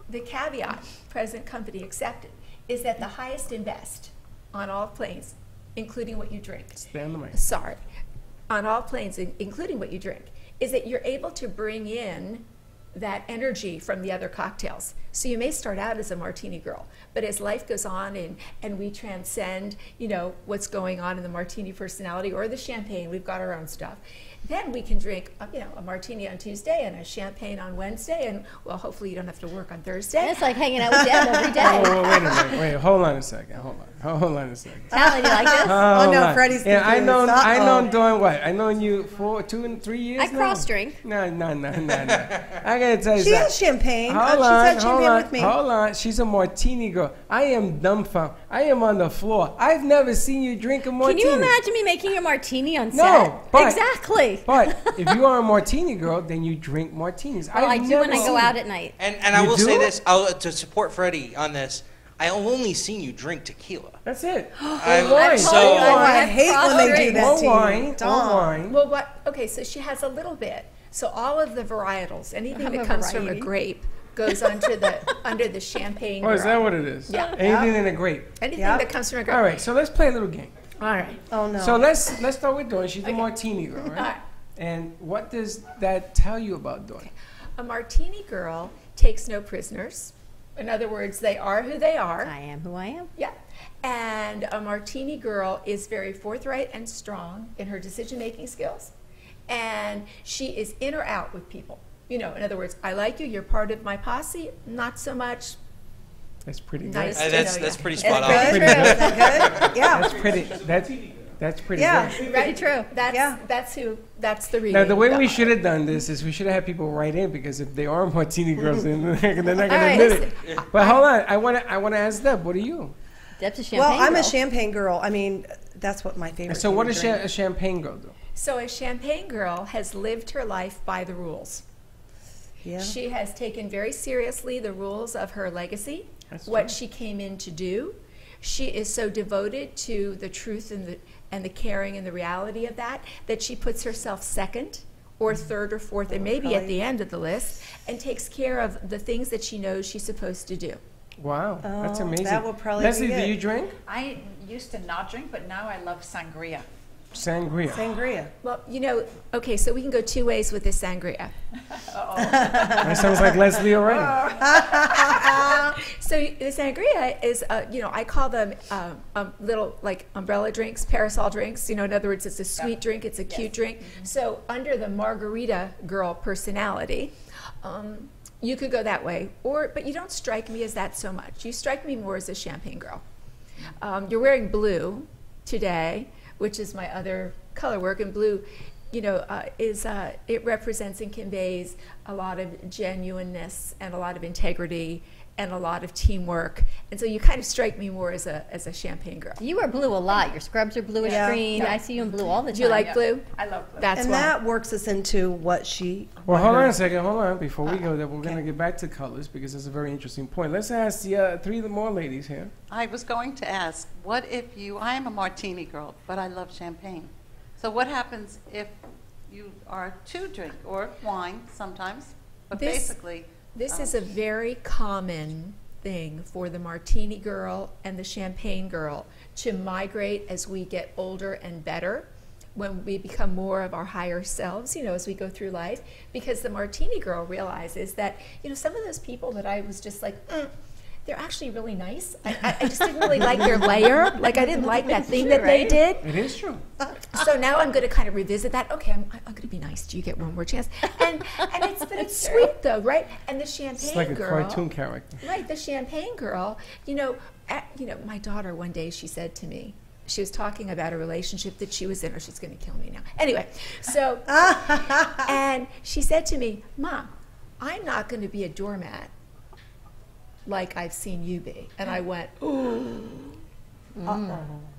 the caveat, present company accepted, is that the highest and best on all planes, including what you drink. Stay on the mic. Sorry. On all planes, including what you drink, is that you're able to bring in that energy from the other cocktails. So you may start out as a martini girl, but as life goes on and we transcend, what's going on in the martini personality or the champagne, we've got our own stuff. Then we can drink, a martini on Tuesday and a champagne on Wednesday, and well, hopefully you don't have to work on Thursday. And it's like hanging out with Deb every day. Oh, wait a minute. Wait, hold on a second. Hold on a second. Talon, you like this? Oh no, Freddy's. Yeah, I know doing what? I known you for 2 and 3 years. I cross drink. No. I gotta tell you She something. has champagne. Hold She's on, had champagne with me. Hold on. She's a martini girl. I am dumbfounded. I am on the floor. I've never seen you drink a martini. Can you imagine me making a martini on set? No, but, exactly. But if you are a martini girl, then you drink martinis. Well, I do when I go out at night. And I will say this, to support Freddie on this, I've only seen you drink tequila. That's it. I hate when they do that to you. Wine. Well, okay, so she has a little bit. So all of the varietals, anything that comes from a grape goes under the champagne. Oh, is that what it is? Yeah. Anything in a grape. Anything that comes from a grape. All right, so let's play a little game. All right. Oh no. So let's start with Dawn. She's a martini girl, right? All right. And what does that tell you about Dawn? A martini girl takes no prisoners. In other words, they are who they are. I am who I am. Yeah. And a martini girl is very forthright and strong in her decision-making skills. And she is in or out with people. In other words, I like you, you're part of my posse, not so much. That's pretty good. Nice that's pretty spot on. Is that good? Yeah. That's pretty Yeah. good. Very true. That's the reading. Now, the way we should have done this is we should have had people write in, because if they are martini girls, then they're not going to admit it. But hold on. I want to ask Deb, what are you? Deb's a champagne girl. Well, I'm a champagne girl. I mean, that's what my favorite. So what does a champagne girl do? So a champagne girl has lived her life by the rules. Yeah. She has taken very seriously the rules of her legacy, what she came in to do. She is so devoted to the truth and the caring and the reality of that she puts herself second or third or fourth and maybe at the end of the list, and takes care of the things that she knows she's supposed to do. Wow, that's amazing. That will probably Leslie, be good. do you drink? I used to not drink, but now I love sangria. Sangria. Well, okay, so we can go two ways with this sangria. That sounds like Leslie already. So the sangria is, I call them little like umbrella drinks, parasol drinks. In other words, it's a sweet drink, it's a cute drink. Mm-hmm. So under the margarita girl personality, you could go that way, but you don't strike me as that so much. You strike me more as a champagne girl. You're wearing blue today, which is my other color work, and blue it represents and conveys a lot of genuineness and a lot of integrity and a lot of teamwork. And so you kind of strike me more as a champagne girl. You wear blue a lot. Your scrubs are bluish green. I see you in blue all the time. Do you like blue? I love blue. That's and why. that works us into what she. Well, hold on a second. Hold on. Before we go there, we're going to get back to colors because it's a very interesting point. Let's ask the three more ladies here. I was going to ask, what if I am a martini girl, but I love champagne. So what happens if you are to drink, or wine sometimes, but basically... This is a very common thing for the martini girl and the champagne girl to migrate as we get older and better, when we become more of our higher selves, as we go through life. Because the martini girl realizes that, some of those people that I was just like, they're actually really nice. I just didn't really like their layer. Like, I didn't like that thing that they did. It is true. So now I'm going to kind of revisit that. Okay, I'm going to be nice. Do you get one more chance? And it's sweet though, right? And the champagne It's like a girl, cartoon character. right? The champagne girl. My daughter one day, she said to me, she was talking about a relationship that she was in, or she's going to kill me now. Anyway, so and she said to me, "Mom, I'm not going to be a doormat like I've seen you be." And I went, ooh.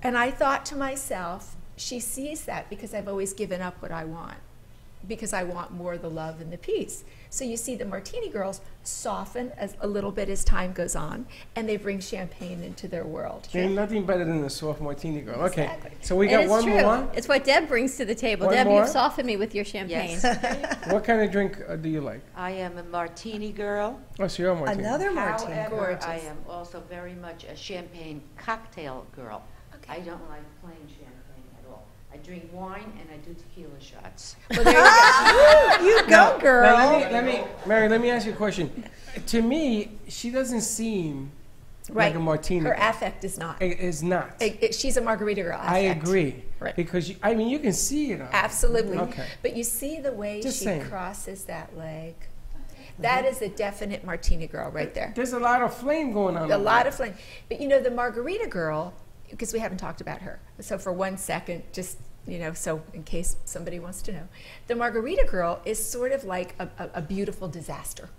And I thought to myself, she sees that because I've always given up what I want, because I want more of the love and the peace. So you see the martini girls soften a little bit as time goes on, and they bring champagne into their world. There's nothing better than a soft martini girl. Okay, Exactly. so we got one more. It's what Deb brings to the table. One Deb, more? you've softened me with your champagne. Yes. What kind of drink do you like? I am a martini girl. Oh, so you're a martini. Another martini. However, I am also very much a champagne cocktail girl. Okay. I don't like plain champagne at all. I drink wine and I do tequila shots. Well, there you go. You go, girl. Now, Mary, let me ask you a question. To me, she doesn't seem like a martini. Her girl. affect is not. It is not. She's a margarita girl. I affect. agree. Right. Because, you can see it on her. Absolutely. Okay. But you see the way Just she saying. crosses that leg. That is a definite martini girl right there. There's a lot of flame going on. A lot of flame. But the margarita girl, because we haven't talked about her. So for 1 second, just, so in case somebody wants to know, the margarita girl is sort of like a beautiful disaster.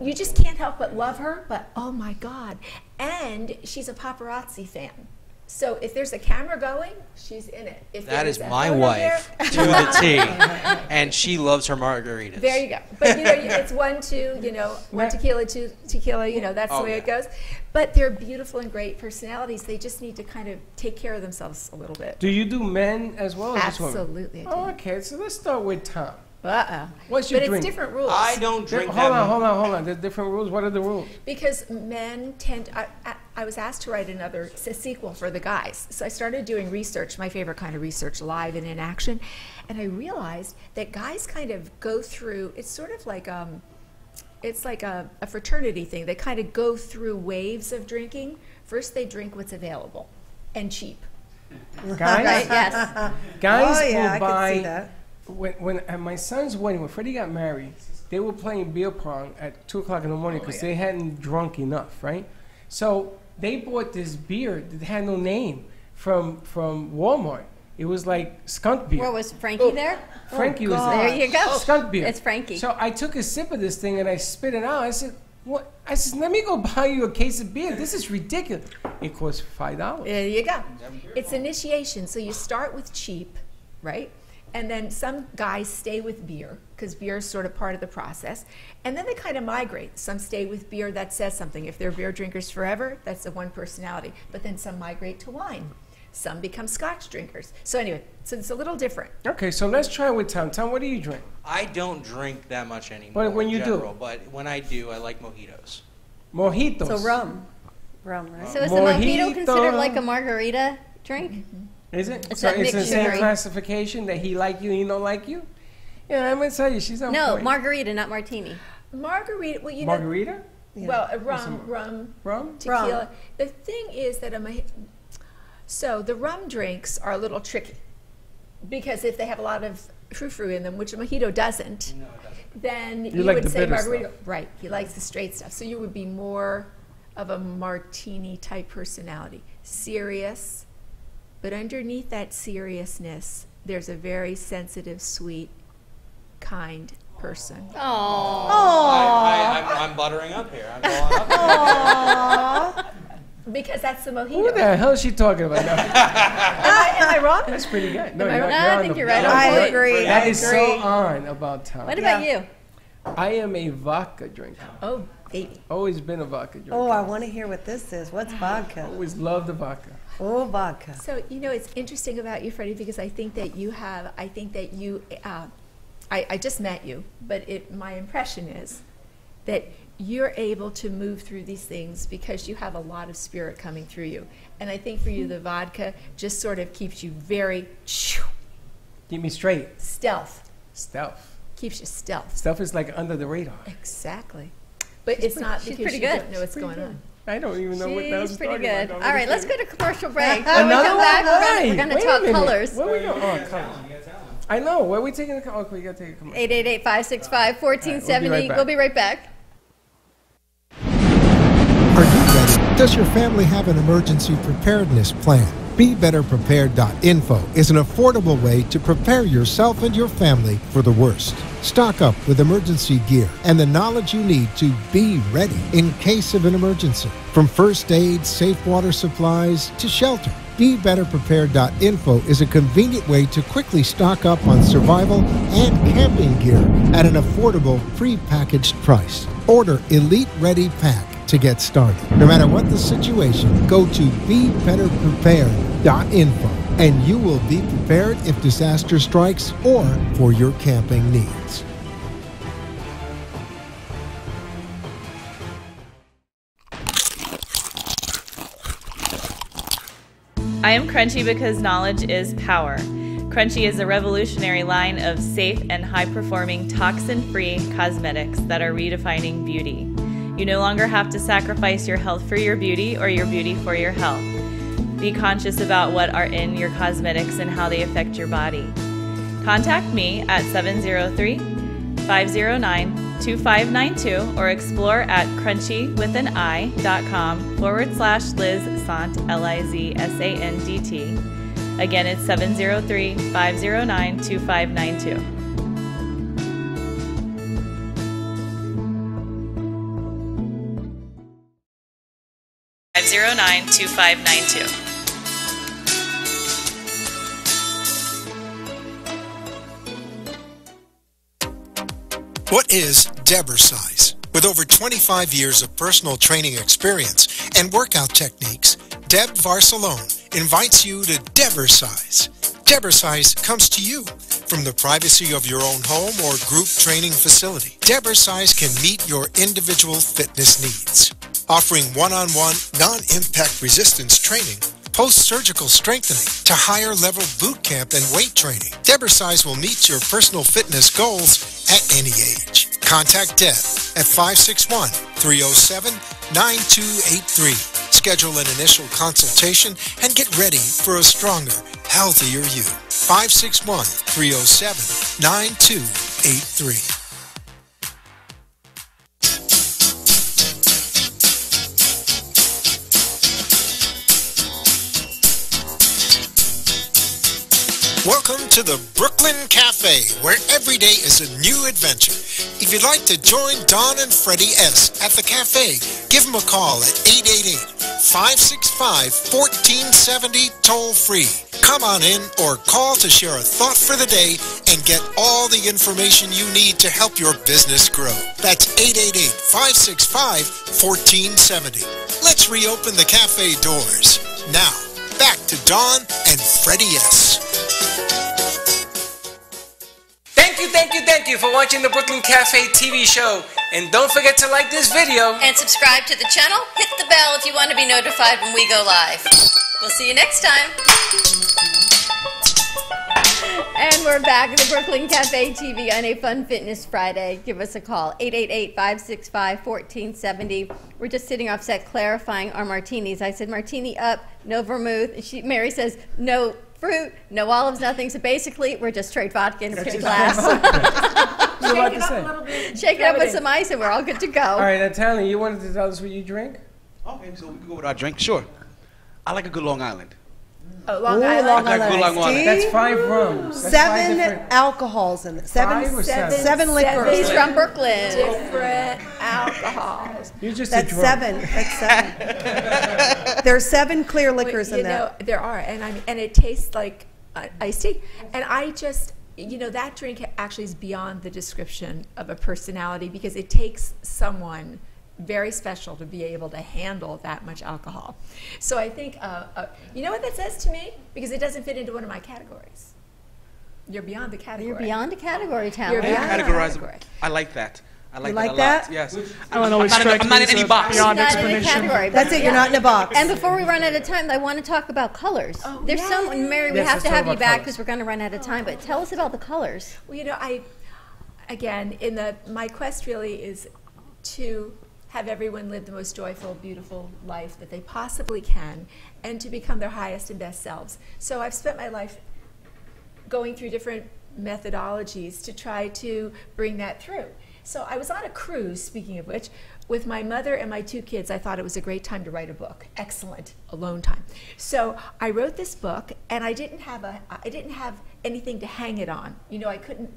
You just can't help but love her, but oh my God. And she's a paparazzi fan. So if there's a camera going, she's in it. If That there's is a my photo wife there- to the T, and she loves her margaritas. There you go. But it's 1, 2, one tequila, 2 tequila, that's the way it goes. But they're beautiful and great personalities. They just need to kind of take care of themselves a little bit. Do you do men as well? Or just women? Absolutely, I do. Oh, okay, so let's start with Tom. Uh-oh. What's your But drink? it's different rules. I don't drink Hold that. on. There's different rules. What are the rules? Because men tend, I was asked to write a sequel for the guys. So I started doing research, my favorite kind of research, live and in action. And I realized that guys kind of go through, it's sort of like, it's like a fraternity thing. They kind of go through waves of drinking. First they drink what's available and cheap. Guys? Right, yes. Guys Oh, yeah, will I buy. could see that. When at my son's wedding, when Freddy got married, they were playing beer pong at 2 o'clock in the morning because they hadn't drunk enough, right? So they bought this beer that had no name from Walmart. It was like skunk beer. Where was Frankie there? Frankie was There there. you go. Skunk beer. It's Frankie. So I took a sip of this thing and I spit it out. I said, "What?" I said, "Let me go buy you a case of beer. This is ridiculous." It cost $5. There you go. It's initiation. So you start with cheap, right? And then some guys stay with beer because beer is sort of part of the process. And then they kind of migrate. Some stay with beer, that says something. If they're beer drinkers forever, that's the one personality. But then some migrate to wine. Some become scotch drinkers. So anyway, so it's a little different. Okay, so let's try with Tom. Tom, what do you drink? I don't drink that much anymore. But when you in do? general, but when I do, I like mojitos. Mojitos. So rum, right? So is the mojito considered like a margarita drink? Is it? It's so that it's the same mixture. classification that he like you, he don't like you? Yeah, I'm gonna tell you, she's on No, point. margarita, not martini. Margarita, well, you know. Margarita? Well, rum, tequila. The thing is that so the rum drinks are a little tricky because if they have a lot of frou-frou in them, which a mojito doesn't, then you like would the say bitter margarita. stuff. Right, he likes the straight stuff. So you would be more of a martini type personality, serious, But underneath that seriousness, there's a very sensitive, sweet, kind person. I'm buttering up here. I'm going up here. Because that's the mojito. Who the hell is she talking about now? Am I wrong? That's pretty good. No, I think you're right on I point. agree. That is so on about time. What about you? I am a vodka drinker. Oh, baby. Always been a vodka drinker. Oh, I want to hear what this is. What's vodka? Always loved the vodka. Oh, vodka. So, you know, it's interesting about you, Freddie, because I think that you, I just met you, but my impression is that you're able to move through these things because you have a lot of spirit coming through you. And I think for you, the vodka just sort of keeps you very Keep me straight. stealth. Stealth. Keeps you stealth. Stealth is like under the radar. Exactly. But it's not she's because pretty you good. don't know what's going on. I don't even know what that was She's pretty talking good. about. All right, let's go to commercial break. When we Another come back, one? we're going to Wait a talk minute. colors. Where we go? Oh, colors. I know. Where are we taking the color? We got to take a commercial. 888-565-1470. back. We'll be right back. Are you ready? Does your family have an emergency preparedness plan? BeBetterPrepared.info is an affordable way to prepare yourself and your family for the worst. Stock up with emergency gear and the knowledge you need to be ready in case of an emergency. From first aid, safe water supplies, to shelter. BeBetterPrepared.info is a convenient way to quickly stock up on survival and camping gear at an affordable, pre-packaged price. Order Elite Ready Pack to get started. No matter what the situation, go to BeBetterPrepared.info and you will be prepared if disaster strikes or for your camping needs. I am Crunchy because knowledge is power. Crunchy is a revolutionary line of safe and high-performing toxin-free cosmetics that are redefining beauty. You no longer have to sacrifice your health for your beauty or your beauty for your health. Be conscious about what are in your cosmetics and how they affect your body. Contact me at 703-509-2592 or explore at crunchywithanI.com/Liz Sant, LIZSANDT. Again, it's 703-509-2592. 509-2592. What is Debersize? With over 25 years of personal training experience and workout techniques, Deb Varsalone invites you to Debersize. Debersize comes to you from the privacy of your own home or group training facility. Debersize can meet your individual fitness needs, offering one-on-one, non-impact resistance training, post-surgical strengthening, to higher-level boot camp and weight training. Debersize will meet your personal fitness goals at any age. Contact Deb at 561-307-9283. Schedule an initial consultation and get ready for a stronger, healthier you. 561-307-9283. Welcome to the Brooklyn Cafe, where every day is a new adventure. If you'd like to join Don and Freddie S. at the cafe, give them a call at 888-565-1470 toll-free. Come on in or call to share a thought for the day and get all the information you need to help your business grow. That's 888-565-1470. Let's reopen the cafe doors. Now, back to Don and Freddie S. Thank you for watching the Brooklyn Cafe TV show. And don't forget to like this video. And subscribe to the channel. Hit the bell if you want to be notified when we go live. We'll see you next time. And we're back at the Brooklyn Cafe TV on a Fun Fitness Friday. Give us a call, 888-565-1470. We're just sitting off set clarifying our martinis. I said martini up, no vermouth. Mary says no fruit, no olives, nothing. So basically, we're just straight vodka in a pretty glass. Shake it up with some ice and we're all good to go. All right, Natalia, you wanted to tell us what you drink? Okay, so we can go with our drink. Sure. I like a good Long Island. Oh, Long Ooh, Island. Long Okay, Island. Long Island. See? That's 5 rums. That's 5 7 different- alcohols in it. 7 5 or 7? 7 liquors. He's from Brooklyn. Different alcohols. You're just That's a drunk. 7. That's 7. There's 7 clear liquors You in know, that. there are, and it tastes like iced tea. And I just, that drink actually is beyond the description of a personality because it takes someone very special to be able to handle that much alcohol. So I think, you know what that says to me? Because it doesn't fit into one of my categories. You're beyond the category. You're beyond a category, You're Talent. beyond the Categorize. category. I like that. I like You that like a lot. that? Yes. I don't know, it I'm strikes not me in any as box. beyond Not in a explanation. category. That's it. You're not in a box. And before we run out of time, I want to talk about colors. There's some, Mary, we Yes, have let's to talk have you about back colors. because we're going to run out of time. But tell us about the colors. Well, again, my quest really is to have everyone live the most joyful, beautiful life that they possibly can, and to become their highest and best selves. So I've spent my life going through different methodologies to try to bring that through. So I was on a cruise, speaking of which, with my mother and my 2 kids. I thought it was a great time to write a book. Excellent alone time. So I wrote this book, and I didn't have anything to hang it on.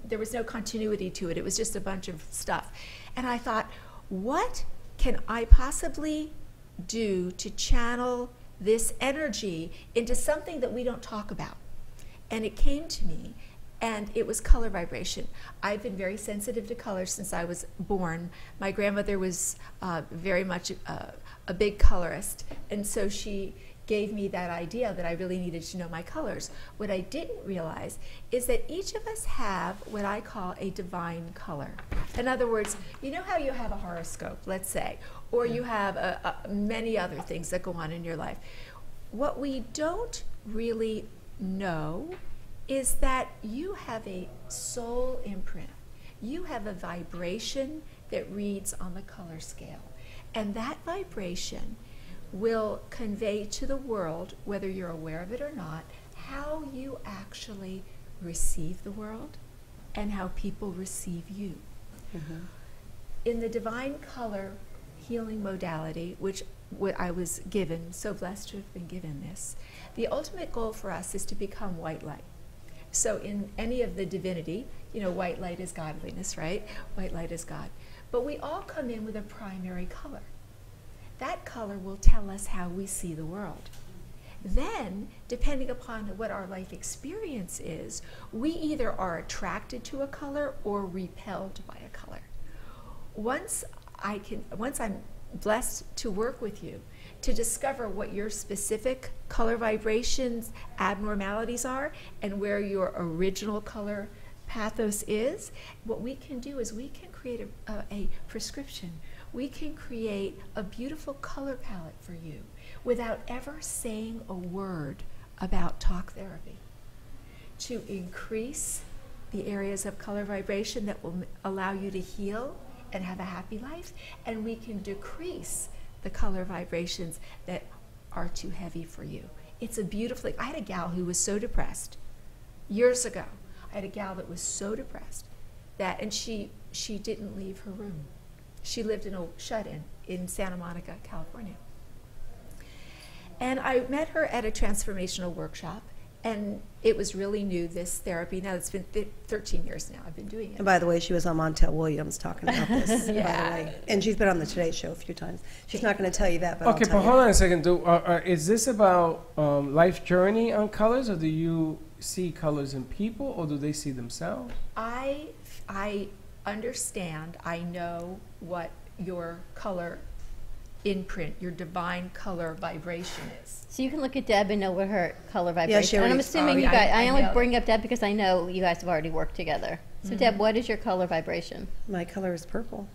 There was no continuity to it. It was just a bunch of stuff. And I thought, what can I possibly do to channel this energy into something that we don't talk about? And it came to me, and it was color vibration. I've been very sensitive to color since I was born. My grandmother was very much a big colorist, and so she gave me that idea that I really needed to know my colors. What I didn't realize is that each of us have what I call a divine color. In other words, you know how you have a horoscope, let's say, or you have many other things that go on in your life. What we don't really know is that you have a soul imprint. You have a vibration that reads on the color scale. And that vibration will convey to the world, whether you're aware of it or not, how you actually receive the world and how people receive you. Mm-hmm. In the divine color healing modality, which I was given, so blessed to have been given this, the ultimate goal for us is to become white light. So in any of the divinity, white light is godliness, right? White light is God. But we all come in with a primary color. That color will tell us how we see the world. Then, depending upon what our life experience is, we either are attracted to a color or repelled by a color. Once I'm blessed to work with you, to discover what your specific color vibrations, abnormalities are, and where your original color pathos is, what we can do is we can create a prescription. We can create a beautiful color palette for you without ever saying a word about talk therapy, to increase the areas of color vibration that will allow you to heal and have a happy life, and we can decrease the color vibrations that are too heavy for you. It's a beautiful, I had a gal who was so depressed years ago. I had a gal that was so depressed and she didn't leave her room. She lived in a shut-in in Santa Monica, California. And I met her at a transformational workshop, and it was really new, this therapy. Now, it's been 13 years now I've been doing it. And by the way, she was on Montel Williams talking about this, Yeah. by the way. And she's been on the Today Show a few times. She's not going to tell you that, but Okay, I'll tell but you. hold on a second. Is this about life journey on colors, or do you see colors in people, or do they see themselves? I understand, I know what your color imprint, your divine color vibration is. So you can look at Deb and know what her color Yeah, vibration. she And I'm already- assuming oh, you guys. I I only know. bring up Deb because I know you guys have already worked together. So Mhm. Deb, what is your color vibration? My color is purple.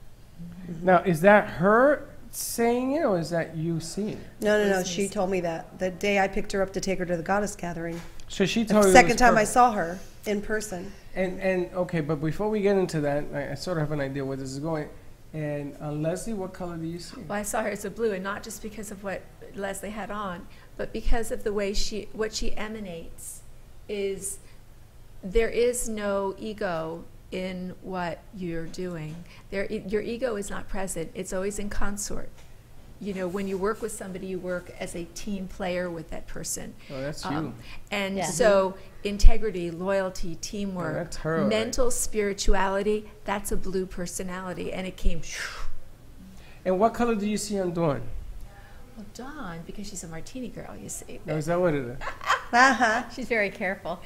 Now, is that her saying it, or is that you seeing it? No. She told me that the day I picked her up to take her to the goddess gathering. So she told the you it second was time I purple. saw her in person. And okay, but before we get into that, I sort of have an idea where this is going. And Leslie, what color do you see? Well, I saw her as a blue, and not just because of what Leslie had on, but because of the way what she emanates is there is no ego in what you're doing. Your ego is not present. It's always in consort. you know, when you work with somebody, you work as a team player with that person. Oh, that's you. And Yeah. so integrity, loyalty, teamwork, that's her, mental spirituality, that's a blue personality. And it came. And what color do you see on Dawn? Well, Dawn, because she's a martini girl, you see. Oh, is that what it is? She's very careful.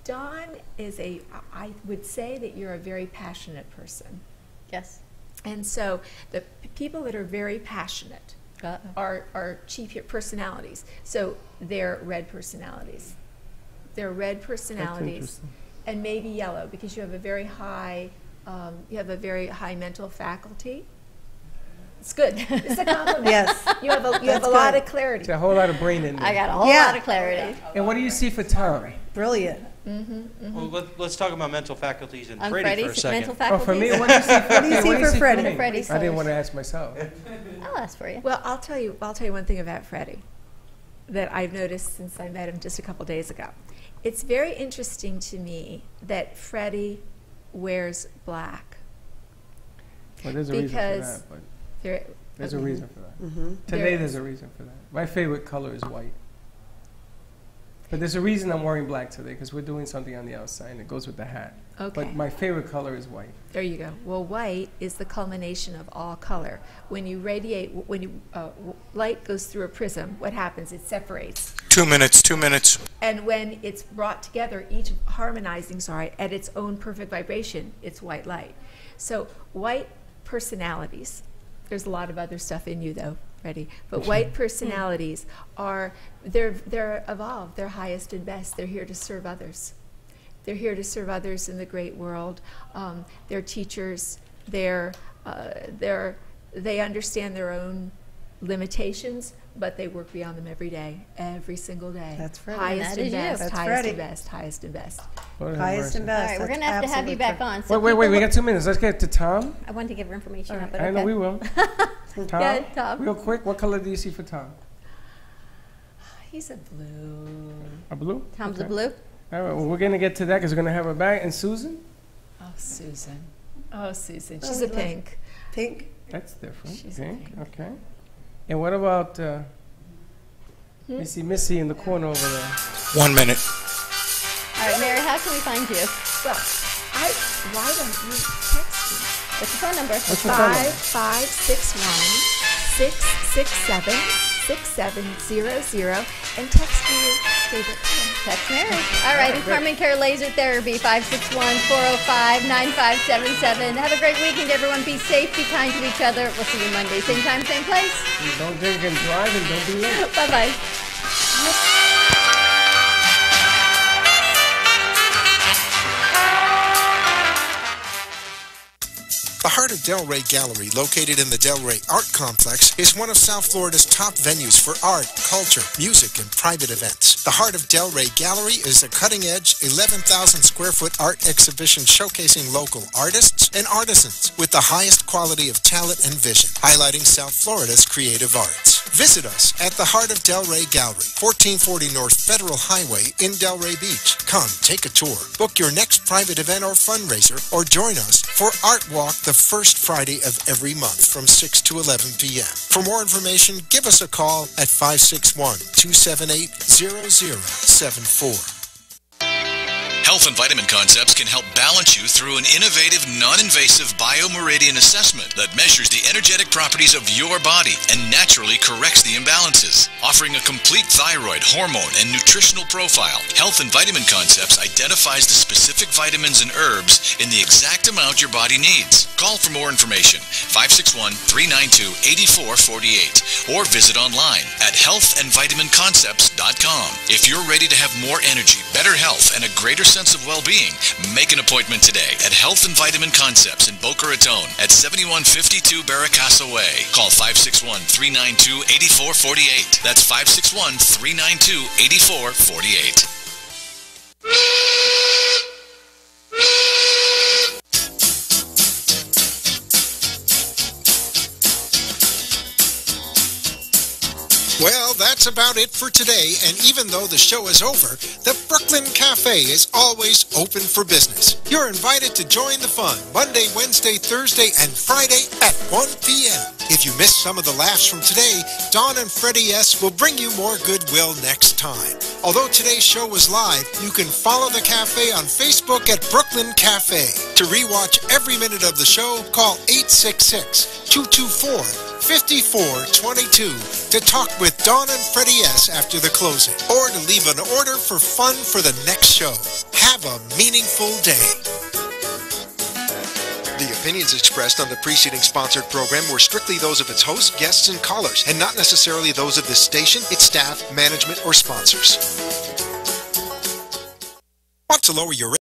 Dawn is I would say that you're a very passionate person. Yes. And so the people that are very passionate are chief personalities. So they're red personalities. They're red personalities, and maybe yellow, because you have a very high mental faculty. It's good. It's a compliment. Yes. You have a lot of clarity. It's a whole lot of brain in there. I got a whole lot of clarity. And what do you see for Tom? Brilliant. Well, let's talk about mental faculties and On Freddy for a Freddy's second. mental faculties? Oh, for me, what do you see for, What do you see for Freddy? Freddy's I didn't colors. want to ask myself. I'll ask for you. Well, I'll tell you one thing about Freddy that I've noticed since I met him just a couple days ago. It's very interesting to me that Freddy wears black. Well, there's a reason for Because that. But there, there's a reason for that. Mm-hmm. Today, there's a reason for that. My favorite color is white. But there's a reason I'm wearing black today, because we're doing something on the outside, and it goes with the hat. Okay. But my favorite color is white. There you go. Well, white is the culmination of all color. When you radiate, light goes through a prism, what happens? It separates. 2 minutes, 2 minutes. And when it's brought together, each harmonizing, at its own perfect vibration, it's white light. So white personalities, there's a lot of other stuff in you though, Freddy, but white personalities they're evolved, they're highest and best, they're here to serve others. They're here to serve others in the great world. They're teachers, they understand their own limitations, but they work beyond them every day, every single day. That's Freddy. Highest That and is you. best, That's highest Freddy. and best, highest and best. Lord have Highest mercy. and All best. right, we're going That's to have to have you absolutely back on. So Wait, we people- got 2 minutes. Let's get to Tom. I wanted to give her information All out, right. but I know okay. we will. Tom, Yeah, Tom. real quick, what color do you see for Tom? He's a blue. A blue? Tom's a Okay. blue. All right, well, we're going to get to that because we're going to have her back. And Susan? Oh, Susan. Oh, Susan. Oh, She's we a love- pink. Pink. That's different. She's a Pink. pink. Okay. And what about, you see Missy in the corner over there? 1 minute. All right, Mary, how can we find you? Well, why don't you text me? What's your phone number? What's your phone number? 5561-667-6700 and text me your favorite color. Text Mary. All right, and Carmen Care Laser Therapy, 561-405-9577. Have a great weekend, everyone. Be safe, be kind to each other. We'll see you Monday, same time, same place. Don't drink and drive and don't be late. Bye-bye. The Heart of Delray Gallery, located in the Delray Art Complex, is one of South Florida's top venues for art, culture, music, and private events. The Heart of Delray Gallery is a cutting-edge, 11,000 square foot art exhibition showcasing local artists and artisans with the highest quality of talent and vision, highlighting South Florida's creative arts. Visit us at the Heart of Delray Gallery, 1440 North Federal Highway in Delray Beach. Come, take a tour, book your next private event or fundraiser, or join us for Art Walk the first Friday of every month from 6 to 11 p.m. For more information, give us a call at 561-278-0074. Health and Vitamin Concepts can help balance you through an innovative, non-invasive biomeridian assessment that measures the energetic properties of your body and naturally corrects the imbalances. Offering a complete thyroid, hormone, and nutritional profile, Health and Vitamin Concepts identifies the specific vitamins and herbs in the exact amount your body needs. Call for more information, 561-392-8448, or visit online at healthandvitaminconcepts.com. If you're ready to have more energy, better health, and a greater sense of well-being, make an appointment today at Health and Vitamin Concepts in Boca Raton at 7152 Barracassa Way. Call 561-392-8448. That's 561-392-8448. Well, that's about it for today, and even though the show is over, the Brooklyn Cafe is always open for business. You're invited to join the fun Monday, Wednesday, Thursday, and Friday at 1 p.m. If you missed some of the laughs from today, Dawn and Freddy S. will bring you more goodwill next time. Although today's show was live, you can follow the cafe on Facebook at Brooklyn Cafe. To rewatch every minute of the show, call 866-224-5422 to talk with Dawn and Freddy S. after the closing, or to leave an order for fun for the next show. Have a meaningful day. The opinions expressed on the preceding sponsored program were strictly those of its hosts, guests, and callers, and not necessarily those of this station, its staff, management, or sponsors. Want to lower your